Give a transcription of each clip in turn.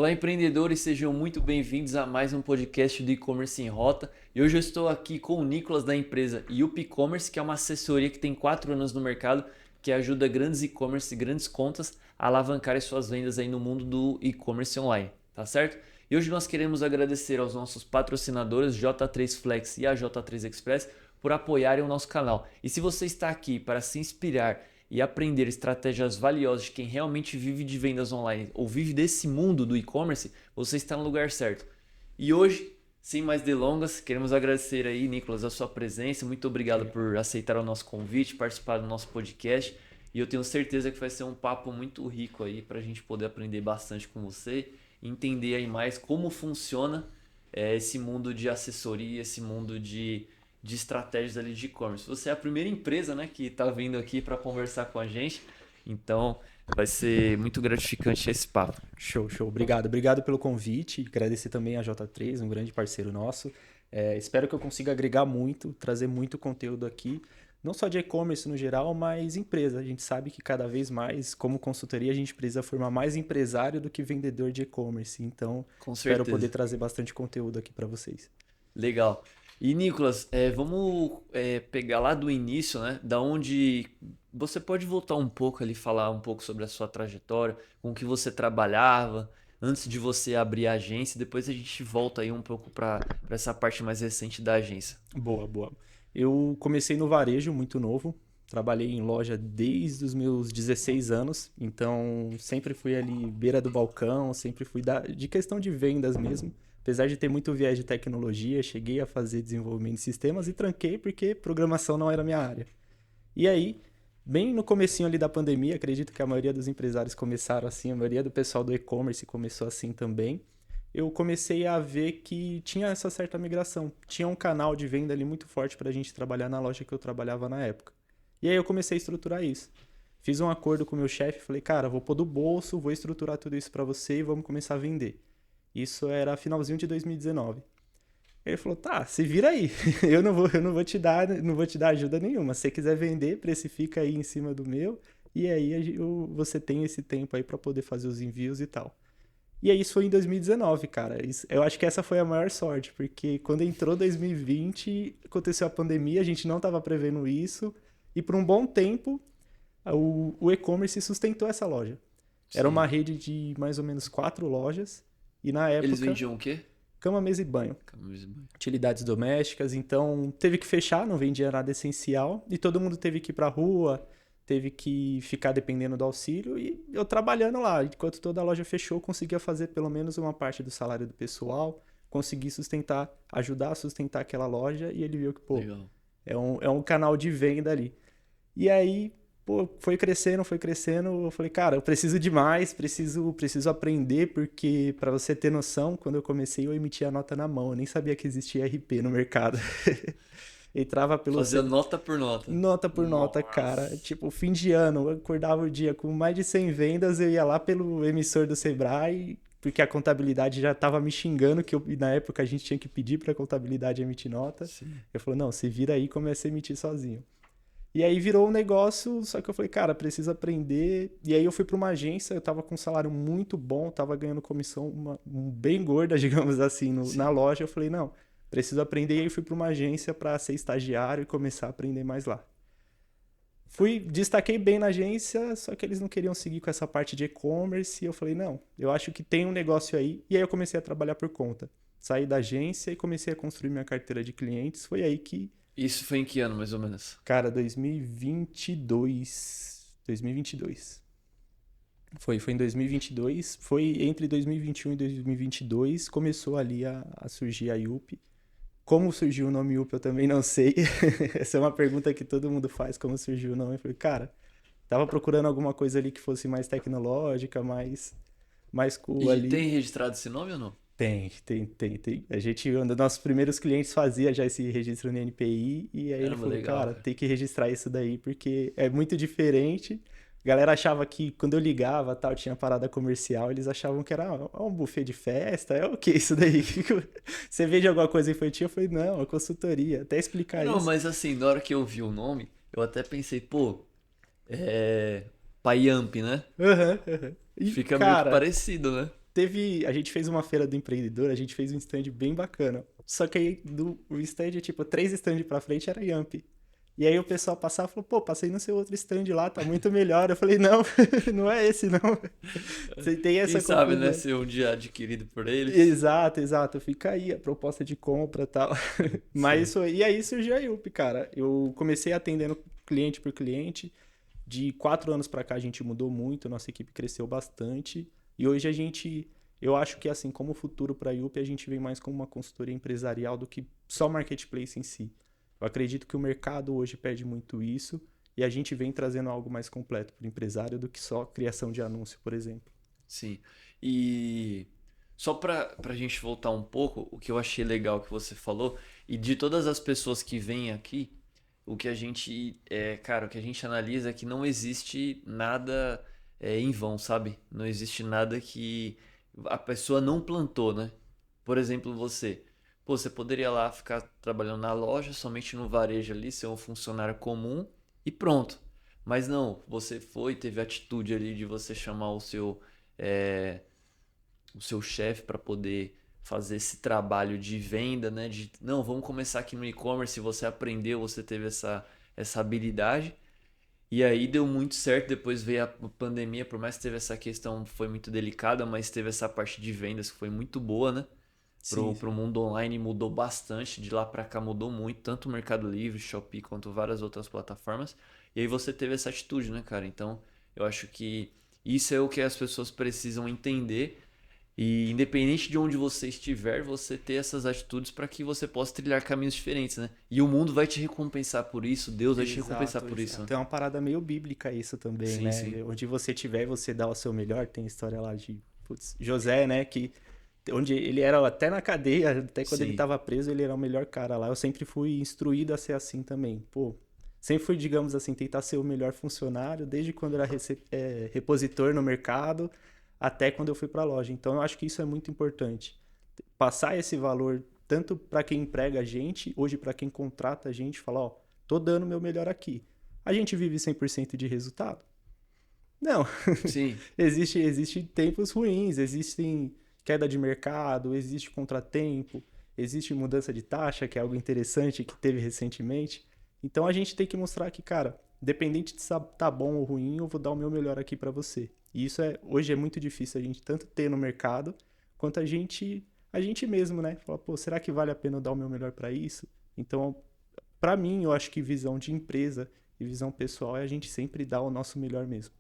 Olá, empreendedores, sejam muito bem-vindos a mais um podcast do E-Commerce em Rota. E hoje eu estou aqui com o Nicolas da empresa Yup E-Commerce, que é uma assessoria que tem 4 anos no mercado, que ajuda grandes e-commerce e grandes contas a alavancarem suas vendas aí no mundo do e-commerce online, tá certo? E hoje nós queremos agradecer aos nossos patrocinadores J3 Flex e a J3 Express por apoiarem o nosso canal. E se você está aqui para se inspirar e aprender estratégias valiosas de quem realmente vive de vendas online ou vive desse mundo do e-commerce, você está no lugar certo. E hoje, sem mais delongas, queremos agradecer aí, Nicolas, a sua presença. Muito obrigado por aceitar o nosso convite, participar do nosso podcast. E eu tenho certeza que vai ser um papo muito rico aí para a gente poder aprender bastante com você e entender aí mais como funciona esse mundo de assessoria, esse mundo de estratégias ali de e-commerce. Você é a primeira empresa, né, que está vindo aqui para conversar com a gente, então vai ser muito gratificante esse papo. Show, show. Obrigado pelo convite. Agradecer também a J3, um grande parceiro nosso. Espero que eu consiga agregar muito, trazer muito conteúdo aqui, não só de e-commerce no geral, mas empresa. A gente sabe que cada vez mais, como consultoria, a gente precisa formar mais empresário do que vendedor de e-commerce. Então, Com espero certeza. poder trazer bastante conteúdo aqui para vocês. Legal. E Nicolas, vamos pegar lá do início, né? Da onde você pode voltar um pouco ali, falar um pouco sobre a sua trajetória, com o que você trabalhava, antes de você abrir a agência, depois a gente volta aí um pouco para essa parte mais recente da agência. Boa, boa. Eu comecei no varejo muito novo. Trabalhei em loja desde os meus 16 anos, então sempre fui ali beira do balcão, sempre fui de questão de vendas mesmo. Apesar de ter muito viés de tecnologia, cheguei a fazer desenvolvimento de sistemas e tranquei porque programação não era minha área. E aí, bem no comecinho ali da pandemia, acredito que a maioria dos empresários começaram assim, a maioria do pessoal do e-commerce começou assim também. Eu comecei a ver que tinha essa certa migração. Tinha um canal de venda ali muito forte para a gente trabalhar na loja que eu trabalhava na época. E aí eu comecei a estruturar isso. Fiz um acordo com o meu chefe, falei, cara, vou pôr do bolso, vou estruturar tudo isso para você e vamos começar a vender. Isso era finalzinho de 2019. Ele falou, tá, se vira aí. Eu não vou te dar ajuda nenhuma. Se você quiser vender, precifica aí em cima do meu. E aí você tem esse tempo aí para poder fazer os envios e tal. E aí isso foi em 2019, cara. Eu acho que essa foi a maior sorte, porque quando entrou 2020, aconteceu a pandemia, a gente não estava prevendo isso. E por um bom tempo, o e-commerce sustentou essa loja. Era Sim. uma rede de mais ou menos 4 lojas. E na Eles época, vendiam o quê? cama, mesa e banho. Camisa e banho. Utilidades domésticas. Então, teve que fechar, não vendia nada essencial. E todo mundo teve que ir pra rua, teve que ficar dependendo do auxílio. E eu trabalhando lá. Enquanto toda a loja fechou, conseguia fazer pelo menos uma parte do salário do pessoal. Consegui ajudar a sustentar aquela loja. E ele viu que, pô, Legal. é um canal de venda ali. E aí, pô, foi crescendo. Eu falei, cara, eu preciso de mais, preciso aprender, porque pra você ter noção, quando eu comecei, eu emitia a nota na mão. Eu nem sabia que existia RP no mercado. Entrava pelo Fazia nota por nota. nota por nota, cara. Nossa. Tipo, fim de ano, eu acordava o dia com mais de 100 vendas, eu ia lá pelo emissor do Sebrae, porque a contabilidade já tava me xingando, na época a gente tinha que pedir pra contabilidade emitir nota. Sim. Eu falei, não, se vira aí e comecei a emitir sozinho. E aí virou um negócio, só que eu falei, cara, preciso aprender. E aí eu fui para uma agência, eu tava com um salário muito bom, tava ganhando comissão bem gorda, digamos assim, na loja. Eu falei, não, preciso aprender. E aí fui para uma agência para ser estagiário e começar a aprender mais lá. Destaquei bem na agência, só que eles não queriam seguir com essa parte de e-commerce. E eu falei, não, eu acho que tem um negócio aí. E aí eu comecei a trabalhar por conta. Saí da agência e comecei a construir minha carteira de clientes. Foi aí que Isso foi em que ano, mais ou menos? cara, 2022. 2022. Foi em 2022. Foi entre 2021 e 2022. Começou ali a surgir a Yup. Como surgiu o nome Yup, eu também não sei. Essa é uma pergunta que todo mundo faz, como surgiu o nome. Eu falei, cara, tava procurando alguma coisa ali que fosse mais tecnológica, mais cool E ali. tem registrado esse nome ou não? Tem. A gente, um dos nossos primeiros clientes fazia já esse registro no NPI e aí ele Caramba, falou, legal, cara, cara. tem que registrar isso daí porque é muito diferente. A galera achava que quando eu ligava, tal, tinha parada comercial, eles achavam que era um buffet de festa, é o que isso daí? Você vende alguma coisa infantil? Eu falei, não, é consultoria. Até explicar Não, isso. mas assim, na hora que eu vi o nome, eu até pensei, pô, Payamp, né? Aham. E, Fica meio que cara, parecido, né? A gente fez uma feira do empreendedor, a gente fez um stand bem bacana. Só que aí o stand, tipo, 3 stands pra frente era Yamp. E aí o pessoal passava e falou, pô, passei no seu outro stand lá, tá muito melhor. Eu falei, não, não é esse, não. Você tem essa Quem sabe, né? confusão. Ser um dia adquirido por eles. Exato. Fica aí a proposta de compra e tal. Mas Sim. isso, e aí surgiu a Yup, cara. Eu comecei atendendo cliente por cliente. De 4 anos pra cá a gente mudou muito, nossa equipe cresceu bastante. E hoje eu acho que assim, como futuro para a Yup, a gente vem mais como uma consultoria empresarial do que só marketplace em si. Eu acredito que o mercado hoje pede muito isso e a gente vem trazendo algo mais completo para o empresário do que só criação de anúncio, por exemplo. Sim. E só pra gente voltar um pouco, o que eu achei legal que você falou, e de todas as pessoas que vêm aqui, o que a gente, cara, o que a gente analisa é que não existe nada em vão, sabe? Não existe nada que a pessoa não plantou, né? Por exemplo, você. Pô, você poderia lá ficar trabalhando na loja, somente no varejo ali, ser um funcionário comum e pronto. Mas não, você foi, teve a atitude ali de você chamar é, o seu chefe para poder fazer esse trabalho de venda, né? De não, vamos começar aqui no e-commerce. Você aprendeu, você teve essa habilidade. E aí deu muito certo. Depois veio a pandemia, por mais que teve essa questão, foi muito delicada, mas teve essa parte de vendas que foi muito boa, né? Sim, Pro sim. mundo online mudou bastante, de lá para cá mudou muito, tanto o Mercado Livre, Shopee, quanto várias outras plataformas. E aí você teve essa atitude, né, cara? Então, eu acho que isso é o que as pessoas precisam entender. E independente de onde você estiver, você ter essas atitudes para que você possa trilhar caminhos diferentes, né? E o mundo vai te recompensar por isso, Deus vai te recompensar por isso, né? Exato. É uma parada meio bíblica isso também, Sim, sim. né? Onde você tiver, você dá o seu melhor. Tem história lá de putz, José, né? Que onde ele era até na cadeia, até quando ele Sim. estava preso, ele era o melhor cara lá. Eu sempre fui instruído a ser assim também. Pô, sempre fui, digamos assim, tentar ser o melhor funcionário, desde quando era repositor no mercado até quando eu fui para a loja. Então, eu acho que isso é muito importante. Passar esse valor tanto para quem emprega a gente, hoje para quem contrata a gente, falar, ó, tô dando o meu melhor aqui. A gente vive 100% de resultado? Não. Sim. Existe tempos ruins, existem queda de mercado, existe contratempo, existe mudança de taxa, que é algo interessante que teve recentemente. Então a gente tem que mostrar que, cara, independente de se tá bom ou ruim, eu vou dar o meu melhor aqui para você. E isso hoje é muito difícil a gente tanto ter no mercado quanto a gente mesmo, né? Falar, pô, será que vale a pena eu dar o meu melhor para isso? Então, para mim, eu acho que visão de empresa e visão pessoal é a gente sempre dar o nosso melhor mesmo.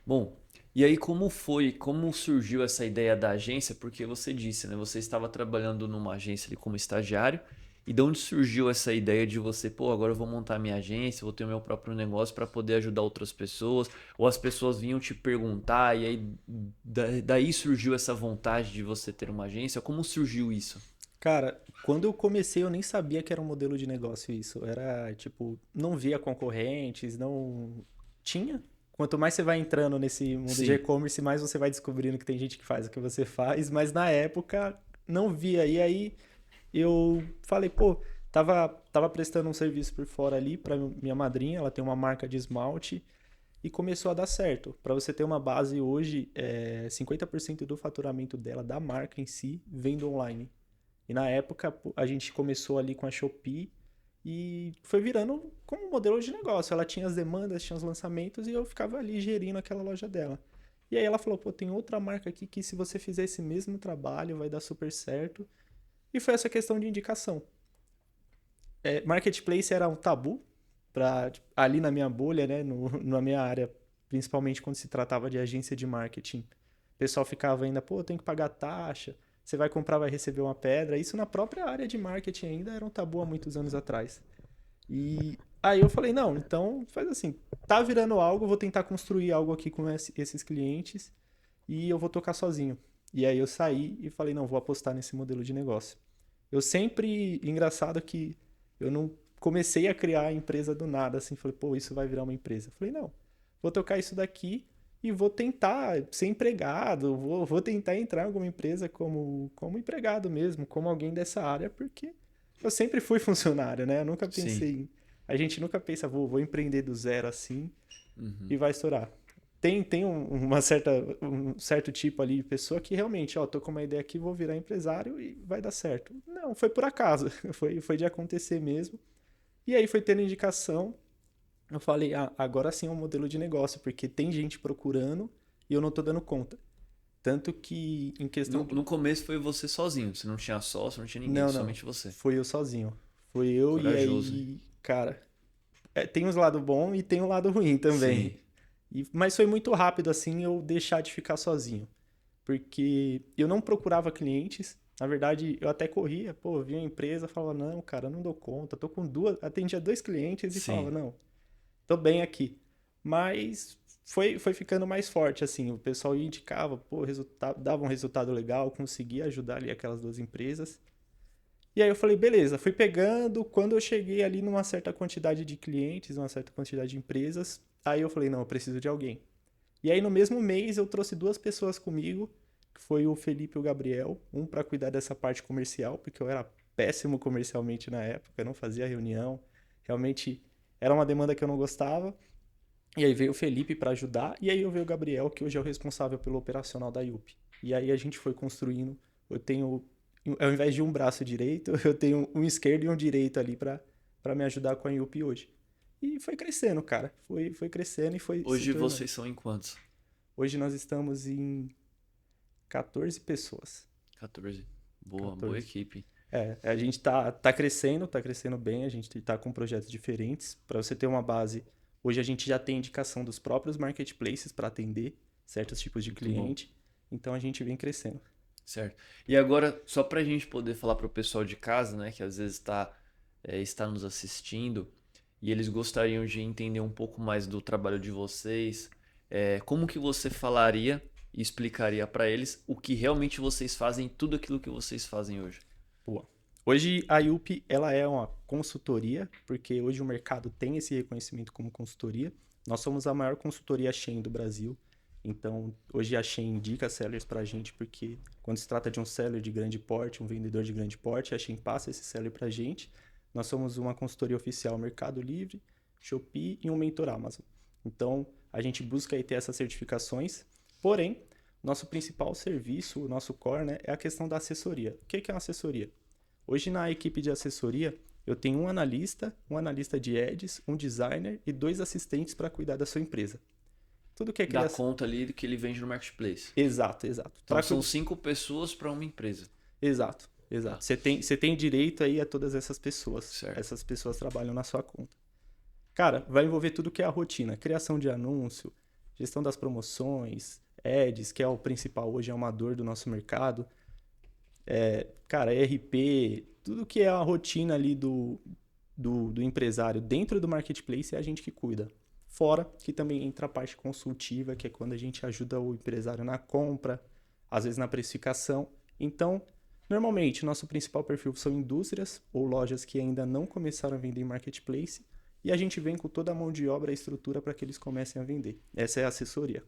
Bom, e aí como surgiu essa ideia da agência? Porque você disse, né? Você estava trabalhando numa agência ali como estagiário, e de onde surgiu essa ideia de você, pô, agora eu vou montar minha agência, vou ter o meu próprio negócio para poder ajudar outras pessoas, ou as pessoas vinham te perguntar, e aí daí surgiu essa vontade de você ter uma agência? Como surgiu isso? Cara, quando eu comecei, eu nem sabia que era um modelo de negócio isso. Era, tipo, não via concorrentes, não tinha. Quanto mais você vai entrando nesse mundo de Sim, e-commerce, mais você vai descobrindo que tem gente que faz o que você faz, mas na época não via. E aí eu falei, pô, tava prestando um serviço por fora ali para minha madrinha, ela tem uma marca de esmalte e começou a dar certo. Para você ter uma base hoje, 50% do faturamento dela, da marca em si, vem do online. E na época a gente começou ali com a Shopee e foi virando como um modelo de negócio. Ela tinha as demandas, tinha os lançamentos e eu ficava ali gerindo aquela loja dela. E aí ela falou, pô, tem outra marca aqui que se você fizer esse mesmo trabalho vai dar super certo. E foi essa questão de indicação. Marketplace era um tabu ali na minha bolha, né, na minha área, principalmente quando se tratava de agência de marketing. O pessoal ficava ainda, pô, tem que pagar taxa, você vai comprar, vai receber uma pedra. Isso na própria área de marketing ainda era um tabu há muitos anos atrás. E aí eu falei, não, então faz assim, tá virando algo, eu vou tentar construir algo aqui com esses clientes e eu vou tocar sozinho. E aí eu saí e falei, não, vou apostar nesse modelo de negócio. Eu sempre, engraçado que eu não comecei a criar a empresa do nada, assim, falei, pô, isso vai virar uma empresa. Falei, não, vou tocar isso daqui e vou tentar ser empregado, vou tentar entrar em alguma empresa como empregado mesmo, como alguém dessa área, porque eu sempre fui funcionário, né? Eu nunca sim. pensei em... A gente nunca pensa, vou empreender do zero assim e Uhum. vai estourar. tem um certo tipo ali de pessoa que realmente, ó, tô com uma ideia aqui, vou virar empresário e vai dar certo. Não, foi por acaso, foi de acontecer mesmo. E aí foi tendo indicação, eu falei, agora sim é um modelo de negócio, porque tem gente procurando e eu não tô dando conta. Tanto que em questão No começo foi você sozinho, você não tinha sócio, não tinha ninguém, Não, não. somente você. Foi eu sozinho. Foi eu e Corajoso, hein? aí, cara, tem uns lado bom e tem um lado ruim Sim, também. Mas foi muito rápido assim eu deixar de ficar sozinho. Porque eu não procurava clientes. Na verdade, eu até corria, pô, via a empresa, falava, não, cara, não dou conta, tô com atendia dois clientes e falava, sim. não, tô bem aqui. Mas foi ficando mais forte, assim, o pessoal indicava, pô, dava um resultado legal, conseguia ajudar ali aquelas duas empresas. E aí eu falei, beleza, fui pegando. Quando eu cheguei ali numa certa quantidade de clientes, uma certa quantidade de empresas, aí eu falei, não, eu preciso de alguém. E aí no mesmo mês eu trouxe duas pessoas comigo, que foi o Felipe e o Gabriel, um para cuidar dessa parte comercial, porque eu era péssimo comercialmente na época, eu não fazia reunião, realmente era uma demanda que eu não gostava. E aí veio o Felipe para ajudar, e aí eu veio o Gabriel, que hoje é o responsável pelo operacional da IUP. E aí a gente foi construindo. Eu tenho, ao invés de um braço direito, eu tenho um esquerdo e um direito ali para me ajudar com a IUP hoje. E foi crescendo, cara. Foi crescendo e foi se Hoje tornando. vocês são em quantos? Hoje nós estamos em 14 pessoas. 14. Boa, boa 14. equipe. A gente tá crescendo bem, a gente tá com projetos diferentes. Para você ter uma base, hoje a gente já tem indicação dos próprios marketplaces para atender certos tipos de Muito bom. cliente, então a gente vem crescendo. Certo. E agora, só para a gente poder falar para o pessoal de casa, né, que às vezes está nos assistindo e eles gostariam de entender um pouco mais do trabalho de vocês, como que você falaria e explicaria para eles o que realmente vocês fazem, tudo aquilo que vocês fazem hoje? Boa. Hoje a IUP ela é uma consultoria, porque hoje o mercado tem esse reconhecimento como consultoria. Nós somos a maior consultoria Shein do Brasil. Então, hoje a Shein indica sellers para a gente, porque quando se trata de um seller de grande porte, um vendedor de grande porte, a Shein passa esse seller para a gente. Nós somos uma consultoria oficial Mercado Livre, Shopee e um mentor Amazon. Então, a gente busca aí ter essas certificações, porém, nosso principal serviço, o nosso core, né, é a questão da assessoria. O que é uma assessoria? Hoje na equipe de assessoria, eu tenho um analista de ads, um designer e dois assistentes para cuidar da sua empresa. Tudo que é Dá criação. conta ali do que ele vende no marketplace. Exato, exato. Então são 5 pessoas para uma empresa. Exato, Tá, exato. Você tem direito aí a todas essas pessoas. certo. Essas pessoas trabalham na sua conta. Cara, vai envolver tudo que é a rotina, criação de anúncio, gestão das promoções, ads, que é o principal hoje, é uma dor do nosso mercado. Cara, ERP, tudo que é a rotina ali do empresário dentro do marketplace é a gente que cuida. Fora que também entra a parte consultiva, que é quando a gente ajuda o empresário na compra, às vezes na precificação. Então, normalmente, nosso principal perfil são indústrias ou lojas que ainda não começaram a vender em marketplace e a gente vem com toda a mão de obra e estrutura para que eles comecem a vender. Essa é a assessoria.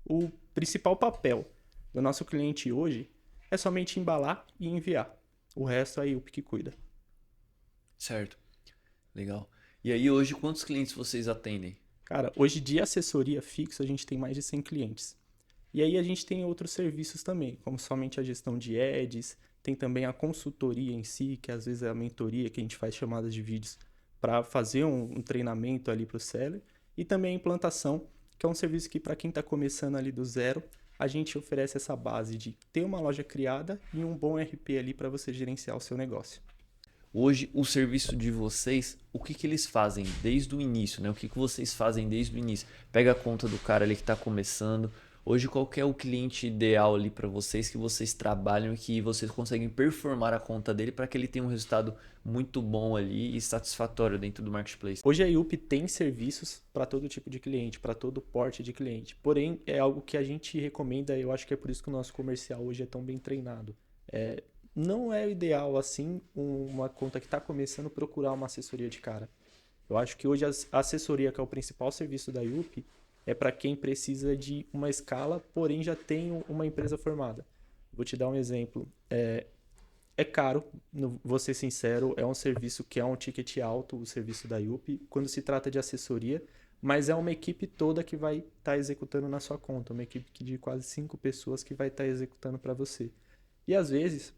O principal papel do nosso cliente hoje é somente embalar e enviar. O resto aí o que cuida. Certo. Legal. E aí hoje quantos clientes vocês atendem? Cara, hoje de assessoria fixa a gente tem mais de 100 clientes. E aí a gente tem outros serviços também, como somente a gestão de ads, tem também a consultoria em si, que às vezes é a mentoria que a gente faz chamadas de vídeos para fazer um treinamento ali para o seller, e também a implantação, que é um serviço que para quem está começando ali do zero, a gente oferece essa base de ter uma loja criada e um bom RP ali para você gerenciar o seu negócio. Hoje, o serviço de vocês, o que que eles fazem desde o início, né? O que que vocês fazem desde o início? Pega a conta do cara ali que está começando. Hoje, qual que é o cliente ideal ali para vocês que vocês trabalham e que vocês conseguem performar a conta dele para que ele tenha um resultado muito bom ali e satisfatório dentro do marketplace? Hoje a IUP tem serviços para todo tipo de cliente, para todo porte de cliente. Porém, é algo que a gente recomenda, eu acho que é por isso que o nosso comercial hoje é tão bem treinado. Não é ideal, assim, uma conta que está começando procurar uma assessoria de cara. Eu acho que hoje a assessoria, que é o principal serviço da IUP, é para quem precisa de uma escala, porém já tem uma empresa formada. Vou te dar um exemplo. É caro, vou ser sincero, é um serviço que é um ticket alto, o serviço da IUP, quando se trata de assessoria, mas é uma equipe toda que vai estar executando na sua conta, uma equipe de quase 5 pessoas que vai estar executando para você. E às vezes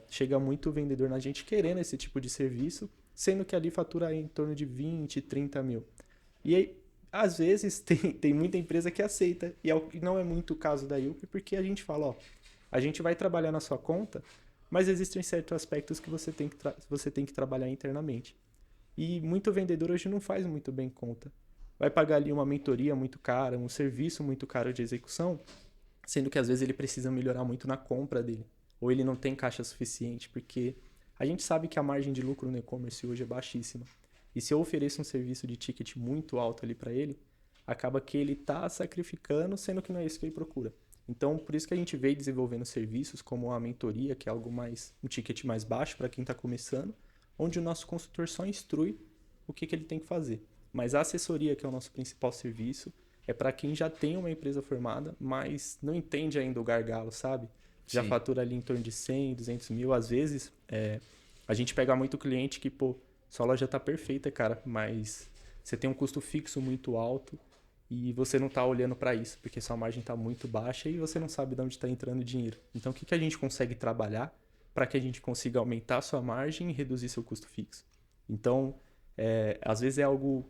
chega muito vendedor na gente querendo esse tipo de serviço, sendo que ali fatura em torno de 20, 30 mil. E aí, às vezes tem muita empresa que aceita, e não é muito o caso da Yelp, porque a gente fala, ó, a gente vai trabalhar na sua conta, mas existem certos aspectos que você tem que trabalhar internamente. E muito vendedor hoje não faz muito bem conta. Vai pagar ali uma mentoria muito cara, um serviço muito caro de execução, sendo que às vezes ele precisa melhorar muito na compra dele. Ou ele não tem caixa suficiente, porque a gente sabe que a margem de lucro no e-commerce hoje é baixíssima. E se eu ofereço um serviço de ticket muito alto ali para ele, acaba que ele está sacrificando, sendo que não é isso que ele procura. Então, por isso que a gente veio desenvolvendo serviços como a mentoria, que é algo mais um ticket mais baixo para quem está começando, onde o nosso consultor só instrui o que ele tem que fazer. Mas a assessoria, que é o nosso principal serviço, é para quem já tem uma empresa formada, mas não entende ainda o gargalo, sabe? Já Sim. fatura ali em torno de 100, 200 mil. Às vezes, a gente pega muito cliente que, pô, sua loja tá perfeita, cara, mas você tem um custo fixo muito alto e você não tá olhando para isso, porque sua margem tá muito baixa e você não sabe de onde está entrando dinheiro. Então, o que a gente consegue trabalhar para que a gente consiga aumentar a sua margem e reduzir seu custo fixo? Então, às vezes é algo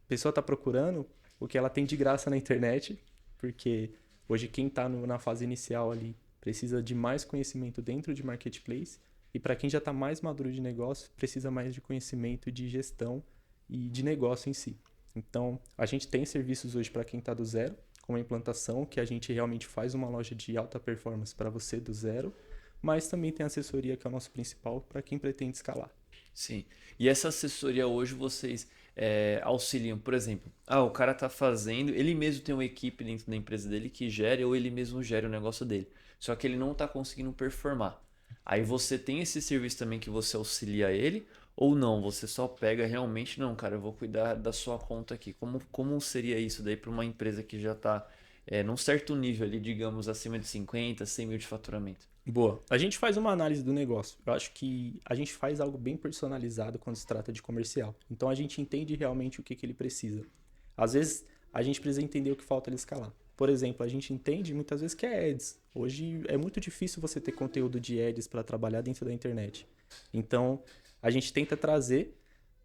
a pessoa está procurando o que ela tem de graça na internet, porque hoje quem está na fase inicial ali precisa de mais conhecimento dentro de marketplace, e para quem já está mais maduro de negócio, precisa mais de conhecimento de gestão e de negócio em si. Então, a gente tem serviços hoje para quem está do zero, como a implantação, que a gente realmente faz uma loja de alta performance para você do zero, mas também tem assessoria, que é o nosso principal, para quem pretende escalar. Sim. E essa assessoria hoje vocês auxiliam, por exemplo, o cara tá fazendo, ele mesmo tem uma equipe dentro da empresa dele que gere ou ele mesmo gera o negócio dele. Só que ele não tá conseguindo performar. Aí você tem esse serviço também que você auxilia ele ou não? Você só pega realmente, não, cara, eu vou cuidar da sua conta aqui. Como seria isso daí para uma empresa que já tá num certo nível ali, digamos, acima de 50, 100 mil de faturamento? Boa. A gente faz uma análise do negócio. Eu acho que a gente faz algo bem personalizado quando se trata de comercial. Então a gente entende realmente o que ele precisa. Às vezes a gente precisa entender o que falta ele escalar. Por exemplo, a gente entende muitas vezes que é ads. Hoje é muito difícil você ter conteúdo de ads para trabalhar dentro da internet. Então a gente tenta trazer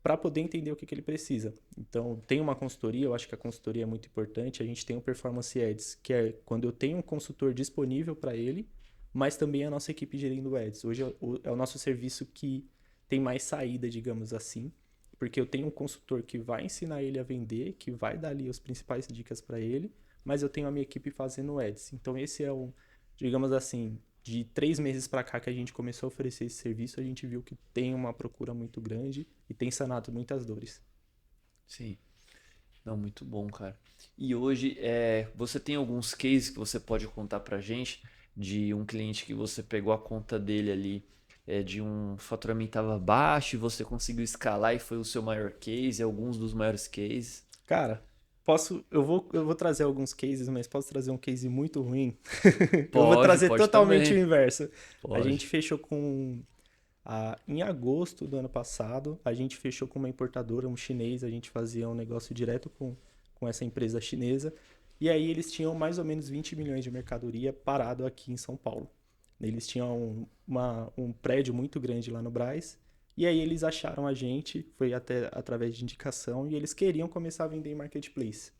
para poder entender o que ele precisa. Então tem uma consultoria, eu acho que a consultoria é muito importante. A gente tem o Performance Ads, que é quando eu tenho um consultor disponível para ele, mas também a nossa equipe gerindo ads. Hoje é o nosso serviço que tem mais saída, digamos assim, porque eu tenho um consultor que vai ensinar ele a vender, que vai dar ali as principais dicas para ele, mas eu tenho a minha equipe fazendo ads. Então esse é digamos assim, de 3 meses para cá que a gente começou a oferecer esse serviço, a gente viu que tem uma procura muito grande e tem sanado muitas dores. Sim. Não, muito bom, cara. E hoje, você tem alguns cases que você pode contar pra gente de um cliente que você pegou a conta dele ali, de um faturamento tava baixo e você conseguiu escalar e foi o seu maior case, alguns dos maiores cases? Cara, eu vou trazer alguns cases, mas posso trazer um case muito ruim. Eu vou Pode, trazer pode totalmente o também. inverso. A gente Pode. fechou em agosto do ano passado, a gente fechou com uma importadora, um chinês, a gente fazia um negócio direto com essa empresa chinesa. E aí eles tinham mais ou menos 20 milhões de mercadoria parado aqui em São Paulo. Eles tinham um prédio muito grande lá no Brás. E aí eles acharam a gente, foi até através de indicação, e eles queriam começar a vender em marketplace.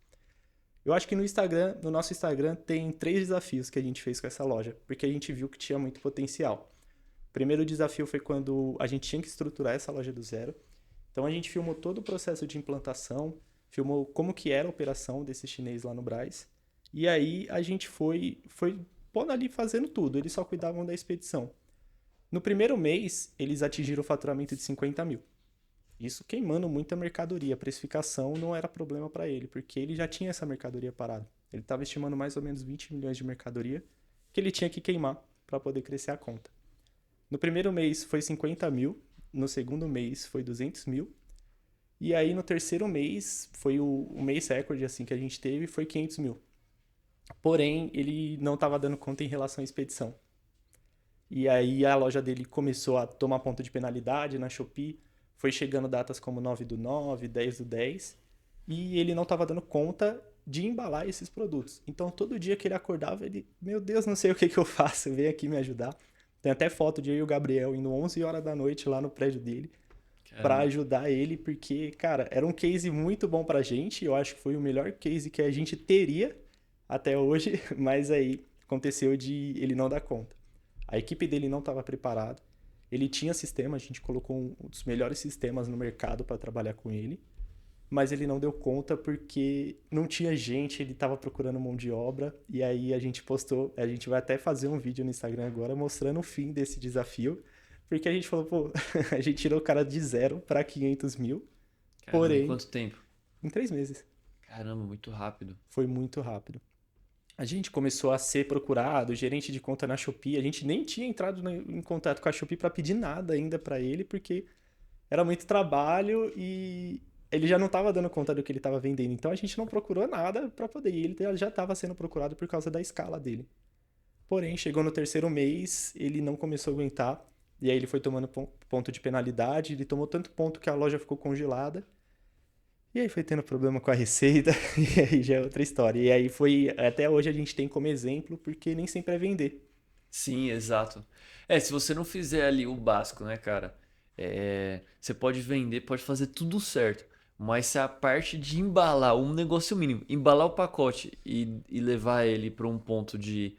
Eu acho que no nosso Instagram, tem 3 desafios que a gente fez com essa loja, porque a gente viu que tinha muito potencial. O primeiro desafio foi quando a gente tinha que estruturar essa loja do zero. Então a gente filmou todo o processo de implantação, filmou como que era a operação desse chinês lá no Brás. E aí a gente foi pondo ali fazendo tudo, eles só cuidavam da expedição. No primeiro mês, eles atingiram o faturamento de 50 mil. Isso queimando muita mercadoria. A precificação não era problema para ele, porque ele já tinha essa mercadoria parada. Ele estava estimando mais ou menos 20 milhões de mercadoria que ele tinha que queimar para poder crescer a conta. No primeiro mês foi 50 mil, no segundo mês foi 200 mil, e aí no terceiro mês, foi o mês recorde assim que a gente teve, foi 500 mil. Porém, ele não estava dando conta em relação à expedição. E aí a loja dele começou a tomar ponto de penalidade na Shopee, foi chegando datas como 9/9, 10/10, e ele não estava dando conta de embalar esses produtos. Então, todo dia que ele acordava, ele, meu Deus, não sei o que que eu faço, vem aqui me ajudar. Tem até foto de eu e o Gabriel indo 11 horas da noite lá no prédio dele para Caramba. ajudar ele, porque, cara, era um case muito bom pra gente. Eu acho que foi o melhor case que a gente teria até hoje, mas aí aconteceu de ele não dar conta. A equipe dele não estava preparada. Ele tinha sistema, a gente colocou um dos melhores sistemas no mercado para trabalhar com ele, mas ele não deu conta porque não tinha gente, ele estava procurando mão de obra, e aí a gente postou, a gente vai até fazer um vídeo no Instagram agora mostrando o fim desse desafio, porque a gente falou, pô, a gente tirou o cara de 0 para 500 mil, Caramba, em porém, quanto tempo? em 3 meses. Caramba, muito rápido. Foi muito rápido. A gente começou a ser procurado, gerente de conta na Shopee. A gente nem tinha entrado em contato com a Shopee para pedir nada ainda para ele, porque era muito trabalho e ele já não estava dando conta do que ele estava vendendo. Então a gente não procurou nada para poder ir. Ele já estava sendo procurado por causa da escala dele. Porém, chegou no terceiro mês, ele não começou a aguentar. E aí ele foi tomando ponto de penalidade. Ele tomou tanto ponto que a loja ficou congelada. E aí foi tendo problema com a receita, e aí já é outra história. E aí foi, até hoje a gente tem como exemplo, porque nem sempre é vender. Sim, exato. É, se você não fizer ali o básico, né, cara? Você pode vender, pode fazer tudo certo. Mas se a parte de embalar, um negócio mínimo, embalar o pacote e levar ele para um ponto de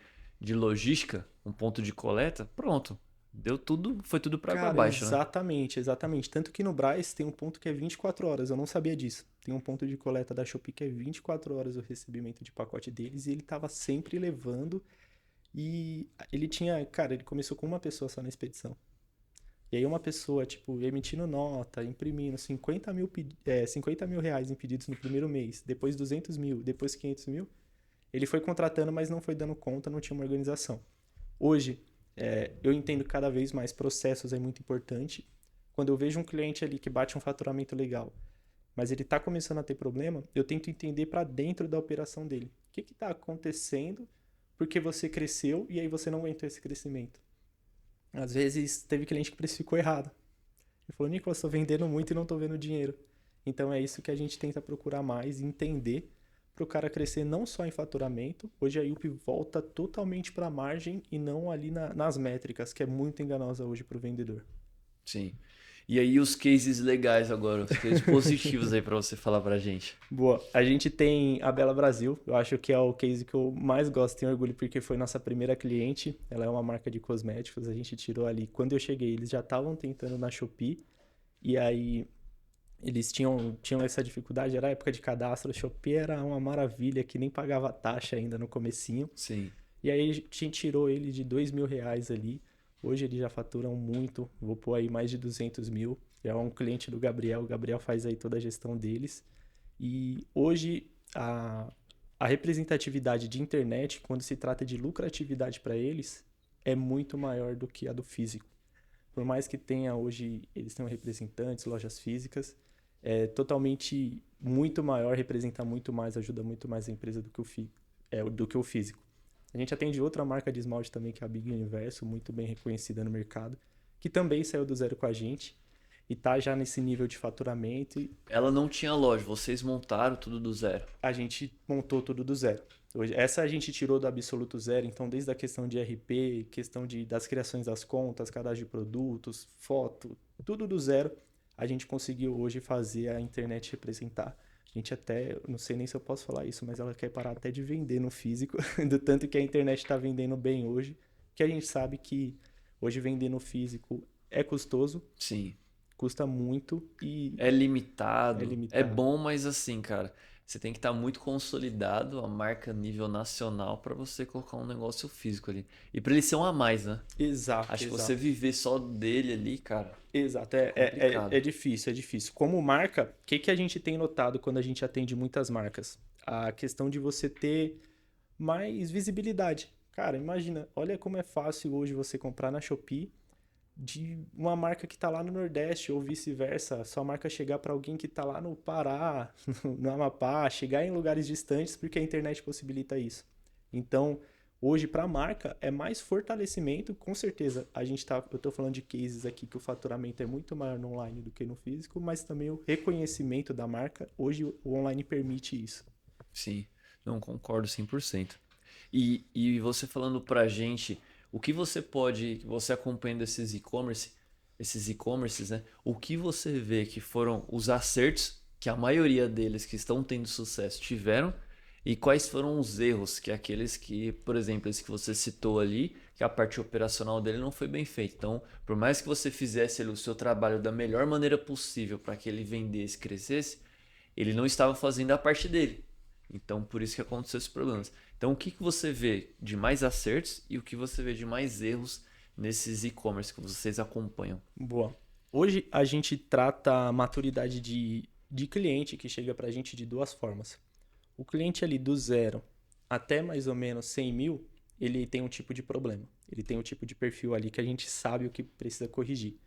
logística, um ponto de coleta, pronto. Deu tudo, foi tudo para água Cara, abaixo, né? exatamente, exatamente. Tanto que no Brás tem um ponto que é 24 horas, eu não sabia disso. Tem um ponto de coleta da Shopee que é 24 horas o recebimento de pacote deles, e ele tava sempre levando, e ele tinha, cara, ele começou com uma pessoa só na expedição. E aí uma pessoa, tipo, emitindo nota, imprimindo 50 mil reais em pedidos no primeiro mês, depois 200 mil, depois 500 mil, ele foi contratando, mas não foi dando conta, não tinha uma organização. Hoje, eu entendo cada vez mais processos é muito importante. Quando eu vejo um cliente ali que bate um faturamento legal, mas ele está começando a ter problema, eu tento entender para dentro da operação dele. O que está acontecendo porque você cresceu e aí você não aguentou esse crescimento? Às vezes teve cliente que precificou errado. Ele falou, Nicolas, estou vendendo muito e não estou vendo dinheiro. Então é isso que a gente tenta procurar mais, entender para o cara crescer não só em faturamento. Hoje a IUP volta totalmente para a margem e não ali nas métricas, que é muito enganosa hoje para o vendedor. Sim. E aí os cases legais agora, os cases positivos aí para você falar pra gente. Boa, a gente tem a Bela Brasil, eu acho que é o case que eu mais gosto, tenho orgulho porque foi nossa primeira cliente, ela é uma marca de cosméticos, a gente tirou ali, quando eu cheguei eles já estavam tentando na Shopee, e aí eles tinham essa dificuldade, era a época de cadastro, a Shopee era uma maravilha, que nem pagava taxa ainda no comecinho. Sim. E aí a gente tirou ele de 2 mil reais ali. Hoje eles já faturam muito, vou pôr aí mais de 200 mil. É um cliente do Gabriel, o Gabriel faz aí toda a gestão deles. E hoje a representatividade de internet, quando se trata de lucratividade para eles, é muito maior do que a do físico. Por mais que tenha hoje, eles tenham representantes, lojas físicas, é totalmente muito maior, representa muito mais, ajuda muito mais a empresa do que o físico. A gente atende outra marca de esmalte também, que é a Big Universo, muito bem reconhecida no mercado, que também saiu do zero com a gente e tá já nesse nível de faturamento e Ela não tinha loja, vocês montaram tudo do zero. a gente montou tudo do zero. Hoje, essa a gente tirou do absoluto zero, então desde a questão de RP, questão das criações das contas, cadastro de produtos, foto, tudo do zero, a gente conseguiu hoje fazer a internet representar. A gente até, não sei nem se eu posso falar isso, mas ela quer parar até de vender no físico, do tanto que a internet está vendendo bem hoje, que a gente sabe que hoje vender no físico é custoso, Sim. custa muito e É é limitado, é limitado. bom, mas assim, cara, você tem que estar muito consolidado, a marca nível nacional para você colocar um negócio físico ali. E para ele ser um a mais, né? Exato, Acho que você exato. viver só dele ali, cara, Exato, é complicado. é difícil, é difícil. Como marca, o que, que a gente tem notado quando a gente atende muitas marcas? A questão de você ter mais visibilidade. Cara, imagina, olha como é fácil hoje você comprar na Shopee de uma marca que está lá no Nordeste ou vice-versa, sua marca chegar para alguém que está lá no Pará, no Amapá, chegar em lugares distantes porque a internet possibilita isso. Então, Hoje, para a marca, é mais fortalecimento, com certeza. Eu estou falando de cases aqui que o faturamento é muito maior no online do que no físico, mas também o reconhecimento da marca, hoje o online permite isso. Sim, não concordo 100%. E você falando pra gente, o que você pode, você acompanhando esses e-commerces, né? O que você vê que foram os acertos que a maioria deles que estão tendo sucesso tiveram e quais foram os erros que aqueles que, por exemplo, esse que você citou ali, que a parte operacional dele não foi bem feita. Então, por mais que você fizesse ali o seu trabalho da melhor maneira possível para que ele vendesse, crescesse, ele não estava fazendo a parte dele. Então, por isso que aconteceu esses problemas. Então, o que que você vê de mais acertos e o que você vê de mais erros nesses e-commerce que vocês acompanham? Boa. Hoje a gente trata a maturidade de cliente que chega para a gente de duas formas. O cliente ali do zero até mais ou menos 100 mil, ele tem um tipo de problema. Ele tem um tipo de perfil ali que a gente sabe o que precisa corrigir.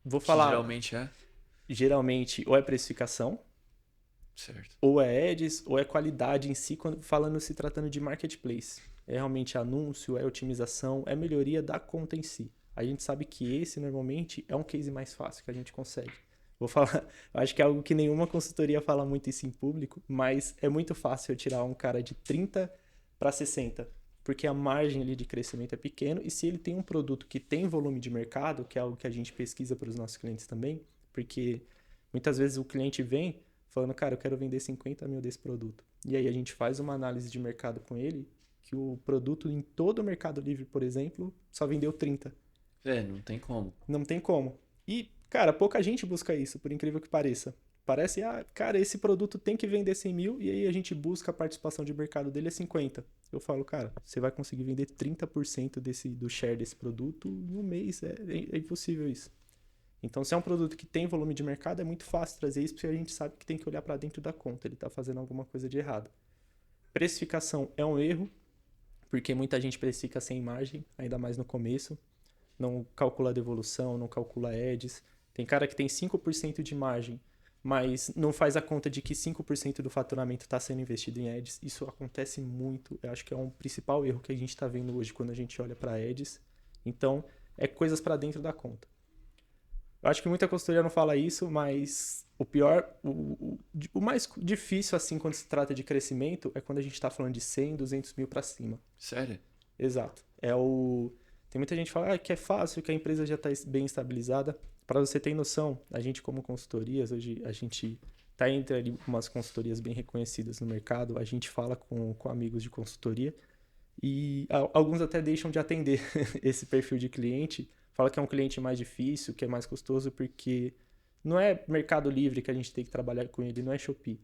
Vou Que falar, geralmente é. geralmente, ou é precificação, Certo. ou é ads, ou é qualidade em si, se tratando de marketplace. É realmente anúncio, é otimização, é melhoria da conta em si. A gente sabe que esse normalmente é um case mais fácil que a gente consegue. Vou falar, acho que é algo que nenhuma consultoria fala muito isso em público, mas é muito fácil eu tirar um cara de 30 para 60, porque a margem ali de crescimento é pequeno e se ele tem um produto que tem volume de mercado, que é algo que a gente pesquisa para os nossos clientes também, porque muitas vezes o cliente vem falando, cara, eu quero vender 50 mil desse produto. E aí a gente faz uma análise de mercado com ele, que o produto em todo o Mercado Livre, por exemplo, só vendeu 30. É, não tem como. Não tem como. E, cara, pouca gente busca isso, por incrível que pareça. Parece, cara, esse produto tem que vender 100 mil e aí a gente busca a participação de mercado dele é 50. Eu falo, cara, você vai conseguir vender 30% do share desse produto em um mês. É impossível isso. Então, se é um produto que tem volume de mercado, é muito fácil trazer isso porque a gente sabe que tem que olhar para dentro da conta. Ele está fazendo alguma coisa de errado. Precificação é um erro, porque muita gente precifica sem margem, ainda mais no começo. Não calcula devolução, não calcula ads. Tem cara que tem 5% de margem, mas não faz a conta de que 5% do faturamento está sendo investido em ads. Isso acontece muito. Eu acho que é um principal erro que a gente está vendo hoje quando a gente olha para ads. Então, é coisas para dentro da conta. Eu acho que muita consultoria não fala isso, mas o pior, o mais difícil, assim, quando se trata de crescimento, é quando a gente está falando de 100, 200 mil para cima. Sério? Exato. Tem muita gente que fala que é fácil, que a empresa já está bem estabilizada. Para você ter noção, a gente como consultorias, hoje a gente está entre ali umas consultorias bem reconhecidas no mercado, a gente fala com amigos de consultoria e alguns até deixam de atender esse perfil de cliente. Fala que é um cliente mais difícil, que é mais custoso, porque não é Mercado Livre que a gente tem que trabalhar com ele, não é Shopee.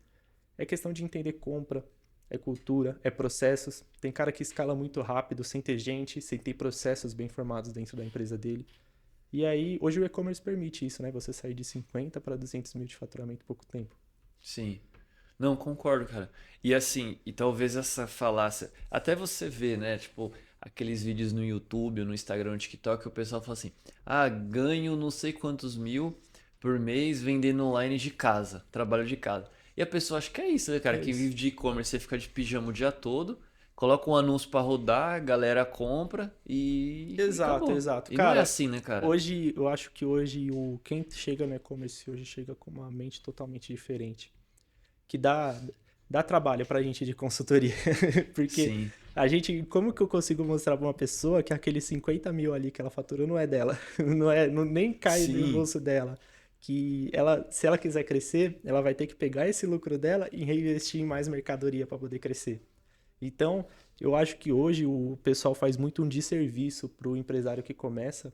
É questão de entender compra, é cultura, é processos. Tem cara que escala muito rápido, sem ter gente, sem ter processos bem formados dentro da empresa dele. E aí, hoje o e-commerce permite isso, né? Você sair de 50 para 200 mil de faturamento em pouco tempo. Sim. Não, concordo, cara. E assim, e talvez essa falácia, até você vê, né, tipo, aqueles vídeos no YouTube, no Instagram, no TikTok, o pessoal fala assim: "Ah, ganho não sei quantos mil por mês vendendo online de casa, trabalho de casa". E a pessoa acha que é isso, né, cara, É que isso. vive de e-commerce, você fica de pijama o dia todo, coloca um anúncio pra rodar, a galera compra e Exato, acabou. exato. E não é Cara, assim, né, cara? hoje, eu acho que hoje quem chega no e-commerce hoje chega com uma mente totalmente diferente. Que dá trabalho pra gente de consultoria. Porque Sim. a gente, como que eu consigo mostrar pra uma pessoa que aqueles 50 mil ali que ela faturou não é dela? Nem cai no Sim. bolso dela. Que ela, se ela quiser crescer, ela vai ter que pegar esse lucro dela e reinvestir em mais mercadoria para poder crescer. Então, eu acho que hoje o pessoal faz muito um desserviço pro empresário que começa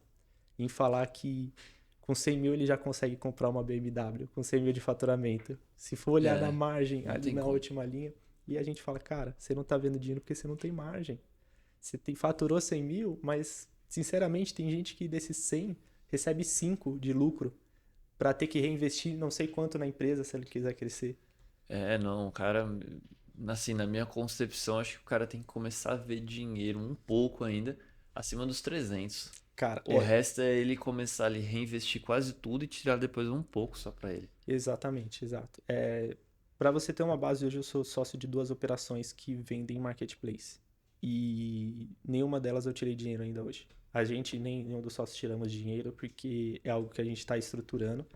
em falar que com 100 mil ele já consegue comprar uma BMW, com 100 mil de faturamento. Se for olhar na É, margem, não ali tem na como. última linha, e a gente fala, cara, você não tá vendo dinheiro porque você não tem margem. Faturou 100 mil, mas, sinceramente, tem gente que desses 100 recebe 5 de lucro para ter que reinvestir não sei quanto na empresa se ele quiser crescer. É, não, o cara, assim, na minha concepção, acho que o cara tem que começar a ver dinheiro um pouco ainda acima dos 300. Cara, O resto é ele começar ali reinvestir quase tudo e tirar depois um pouco só pra ele. exatamente, exato. Para você ter uma base, hoje eu sou sócio de duas operações que vendem marketplace. e nenhuma delas eu tirei dinheiro ainda hoje. A gente, nem nenhum dos sócios tiramos dinheiro porque é algo que a gente está estruturando.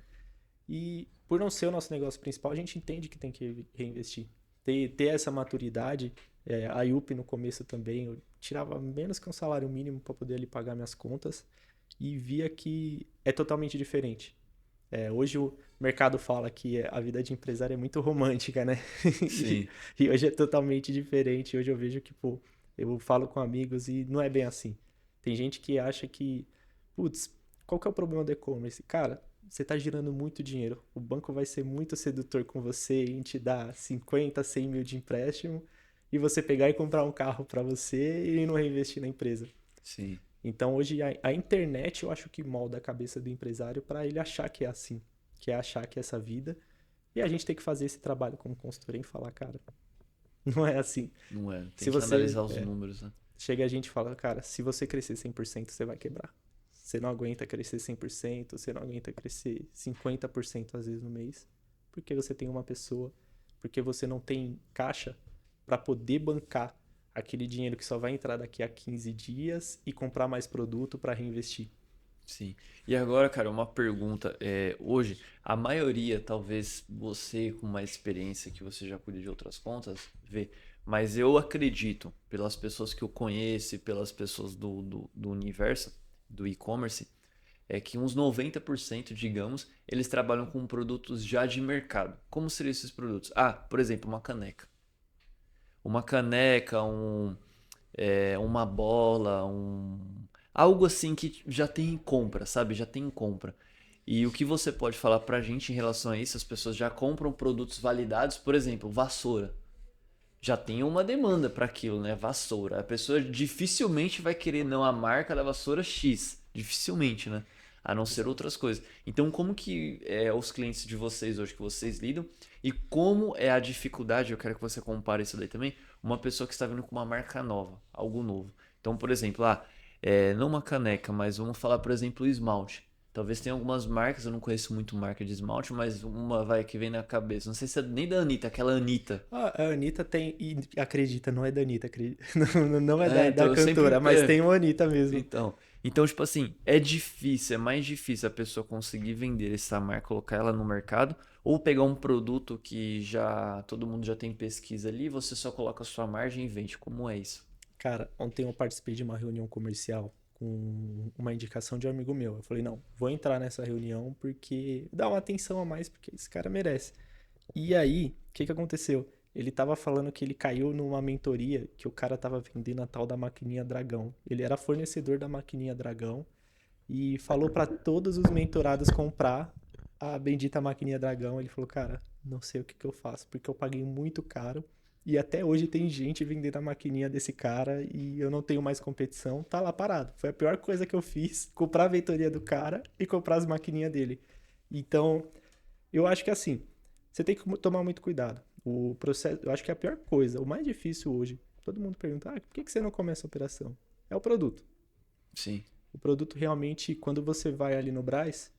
E por não ser o nosso negócio principal, a gente entende que tem que reinvestir. Ter essa maturidade, a IUP no começo também, eu tirava menos que um salário mínimo para poder ali pagar minhas contas e via que é totalmente diferente. Hoje o mercado fala que a vida de empresário é muito romântica, né? Sim. E hoje é totalmente diferente. Hoje eu vejo que, pô, eu falo com amigos e não é bem assim. Tem gente que acha que, putz, qual que é o problema do e-commerce? Cara, você está girando muito dinheiro. O banco vai ser muito sedutor com você em te dar 50, 100 mil de empréstimo e você pegar e comprar um carro para você e não reinvestir na empresa. Sim. Então hoje a internet eu acho que molda a cabeça do empresário para ele achar que é assim, que é achar que é essa vida. E a gente tem que fazer esse trabalho como consultoria e falar, cara, não é assim. Não é. Tem Se que você analisar os números, né? chega a gente e fala, cara, se você crescer 100%, você vai quebrar. Você não aguenta crescer 100%, você não aguenta crescer 50% às vezes no mês, porque você tem uma pessoa, porque você não tem caixa para poder bancar aquele dinheiro que só vai entrar daqui a 15 dias e comprar mais produto para reinvestir. Sim. E agora, cara, uma pergunta. Hoje, a maioria, talvez você com mais experiência, que você já cuida de outras contas, vê. Mas eu acredito, pelas pessoas que eu conheço e pelas pessoas do universo, do e-commerce, é que uns 90%, digamos, eles trabalham com produtos já de mercado. Como seriam esses produtos? Ah, por exemplo, uma caneca. Uma caneca, uma bola, algo assim que já tem em compra, sabe? Já tem em compra. E o que você pode falar pra gente em relação a isso? As pessoas já compram produtos validados, por exemplo, vassoura. Já tem uma demanda para aquilo, né? Vassoura. A pessoa dificilmente vai querer não a marca da vassoura X, dificilmente, né? A não ser Exato. outras coisas. Então, como que é os clientes de vocês hoje que vocês lidam e como é a dificuldade? Eu quero que você compare isso daí também. Uma pessoa que está vindo com uma marca nova, algo novo. Então, por exemplo, não uma caneca, mas vamos falar, por exemplo, o esmalte. Talvez tenha algumas marcas, eu não conheço muito marca de esmalte, mas uma vai que vem na cabeça. Não sei se é nem da Anitta, aquela Anitta. A Anitta tem, e acredita, não é da Anitta, não é Então da eu sempre. cantora, mas tem uma Anitta mesmo. Então, tipo assim, é difícil, é mais difícil a pessoa conseguir vender essa marca, colocar ela no mercado, ou pegar um produto que já todo mundo já tem pesquisa ali, você só coloca a sua margem e vende. Como é isso? Cara, ontem eu participei de uma reunião comercial com uma indicação de um amigo meu. Eu falei, não, vou entrar nessa reunião porque dá uma atenção a mais, porque esse cara merece. E aí, o que que aconteceu? Ele tava falando que ele caiu numa mentoria que o cara tava vendendo a tal da maquininha Dragão. Ele era fornecedor da maquininha Dragão e falou para todos os mentorados comprar a bendita maquininha Dragão. Ele falou, cara, não sei o que que eu faço, porque eu paguei muito caro e até hoje tem gente vendendo a maquininha desse cara e eu não tenho mais competição, tá lá parado. Foi a pior coisa que eu fiz, comprar a mentoria do cara e comprar as maquininhas dele. Então, eu acho que assim, você tem que tomar muito cuidado. O processo, eu acho que é a pior coisa, o mais difícil hoje. Todo mundo pergunta, por que que você não começa a operação? É o produto. Sim, O produto realmente, quando você vai ali no Brás,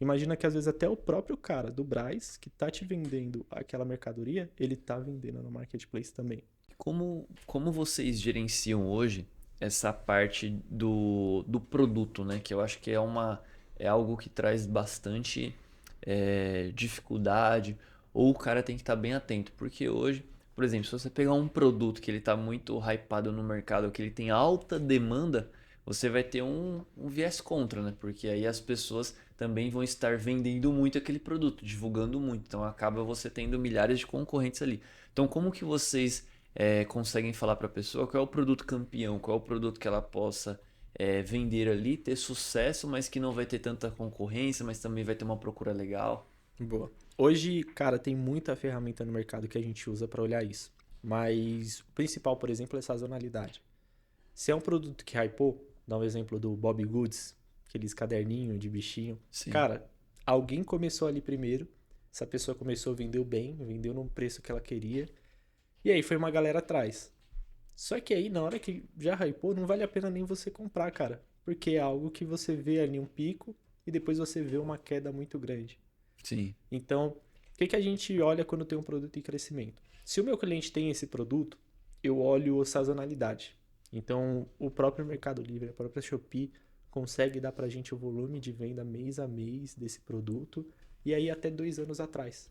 imagina que às vezes até o próprio cara do Brás, que tá te vendendo aquela mercadoria, ele tá vendendo no marketplace também. como vocês gerenciam hoje essa parte do produto, né? Que eu acho que é algo que traz bastante dificuldade, ou o cara tem que estar bem atento, porque hoje, por exemplo, se você pegar um produto que ele está muito hypado no mercado, que ele tem alta demanda, você vai ter um viés contra, né? Porque aí as pessoas também vão estar vendendo muito aquele produto, divulgando muito. Então acaba você tendo milhares de concorrentes ali. Então como que vocês conseguem falar para a pessoa qual é o produto campeão, qual é o produto que ela possa vender ali, ter sucesso, mas que não vai ter tanta concorrência, mas também vai ter uma procura legal? Boa. Hoje, cara, tem muita ferramenta no mercado que a gente usa para olhar isso. Mas o principal, por exemplo, é sazonalidade. Se é um produto que hypou, dá um exemplo do Bob Goods, aqueles caderninhos de bichinho. Sim, Cara, alguém começou ali primeiro, essa pessoa começou, vendeu bem, vendeu num preço que ela queria, e aí foi uma galera atrás. Só que aí, na hora que já hypou, não vale a pena nem você comprar, cara. Porque é algo que você vê ali um pico e depois você vê uma queda muito grande. sim, Então, o que que a gente olha quando tem um produto em crescimento? Se o meu cliente tem esse produto, eu olho a sazonalidade. Então, o próprio Mercado Livre, a própria Shopee, consegue dar pra gente o volume de venda mês a mês desse produto, e aí até 2 anos atrás.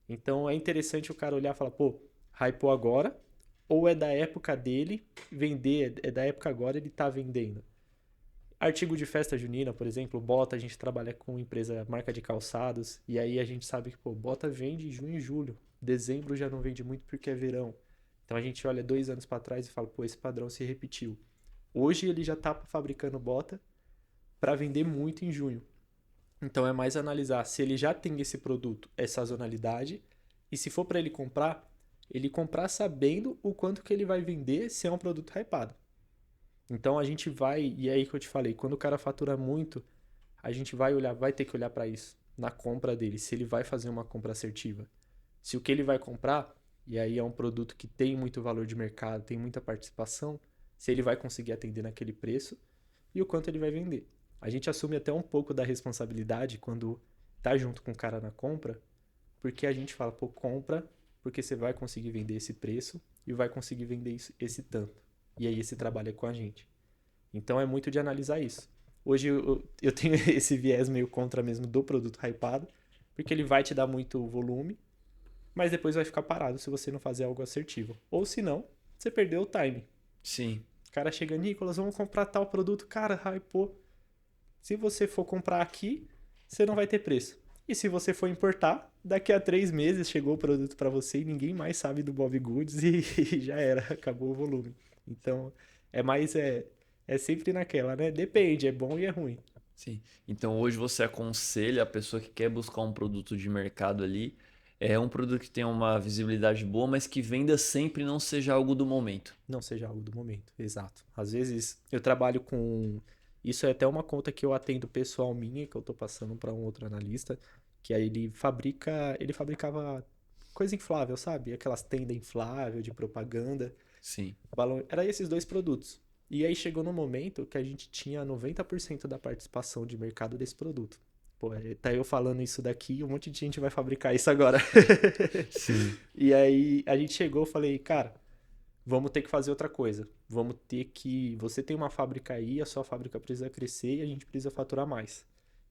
Então, é interessante o cara olhar e falar, pô, hypou agora, ou é da época dele vender, é da época agora ele tá vendendo. Artigo de festa junina, por exemplo, bota, a gente trabalha com empresa, marca de calçados, e aí a gente sabe que, pô, bota vende em junho e julho. Dezembro já não vende muito porque é verão. Então a gente olha 2 anos para trás e fala, pô, esse padrão se repetiu. Hoje ele já está fabricando bota para vender muito em junho. Então é mais analisar se ele já tem esse produto, essa sazonalidade, e se for para ele comprar sabendo o quanto que ele vai vender se é um produto hypado. Então a gente vai, e é aí que eu te falei, quando o cara fatura muito, a gente vai olhar, vai ter que olhar para isso na compra dele, se ele vai fazer uma compra assertiva. Se o que ele vai comprar, e aí é um produto que tem muito valor de mercado, tem muita participação, se ele vai conseguir atender naquele preço e o quanto ele vai vender. A gente assume até um pouco da responsabilidade quando tá junto com o cara na compra, porque a gente fala, pô, compra, porque você vai conseguir vender esse preço e vai conseguir vender esse tanto. E aí esse trabalho é com a gente. Então é muito de analisar isso. Hoje eu tenho esse viés meio contra mesmo do produto hypado, porque ele vai te dar muito volume, mas depois vai ficar parado se você não fazer algo assertivo. Ou se não, você perdeu o time. Sim. O cara chega, Nicolas, vamos comprar tal produto. Cara, hypou. Se você for comprar aqui, você não vai ter preço. E se você for importar, daqui a 3 meses chegou o produto para você e ninguém mais sabe do Bob Goods e já era, acabou o volume. Então, é sempre naquela, né? Depende, é bom e é ruim. Sim. Então hoje você aconselha a pessoa que quer buscar um produto de mercado ali, é um produto que tenha uma visibilidade boa, mas que venda sempre e não seja algo do momento. Não seja algo do momento, exato. Às vezes eu trabalho com. Isso é até uma conta que eu atendo pessoal minha, que eu tô passando para um outro analista, que aí ele fabrica. Ele fabricava coisa inflável, sabe? Aquelas tendas inflável de propaganda. Sim. Balão. Era esses dois produtos. E aí chegou no momento que a gente tinha 90% da participação de mercado desse produto. Pô, tá eu falando isso daqui, um monte de gente vai fabricar isso agora. Sim. E aí a gente chegou, eu falei, cara, vamos ter que fazer outra coisa. Vamos ter que. Você tem uma fábrica aí, a sua fábrica precisa crescer e a gente precisa faturar mais.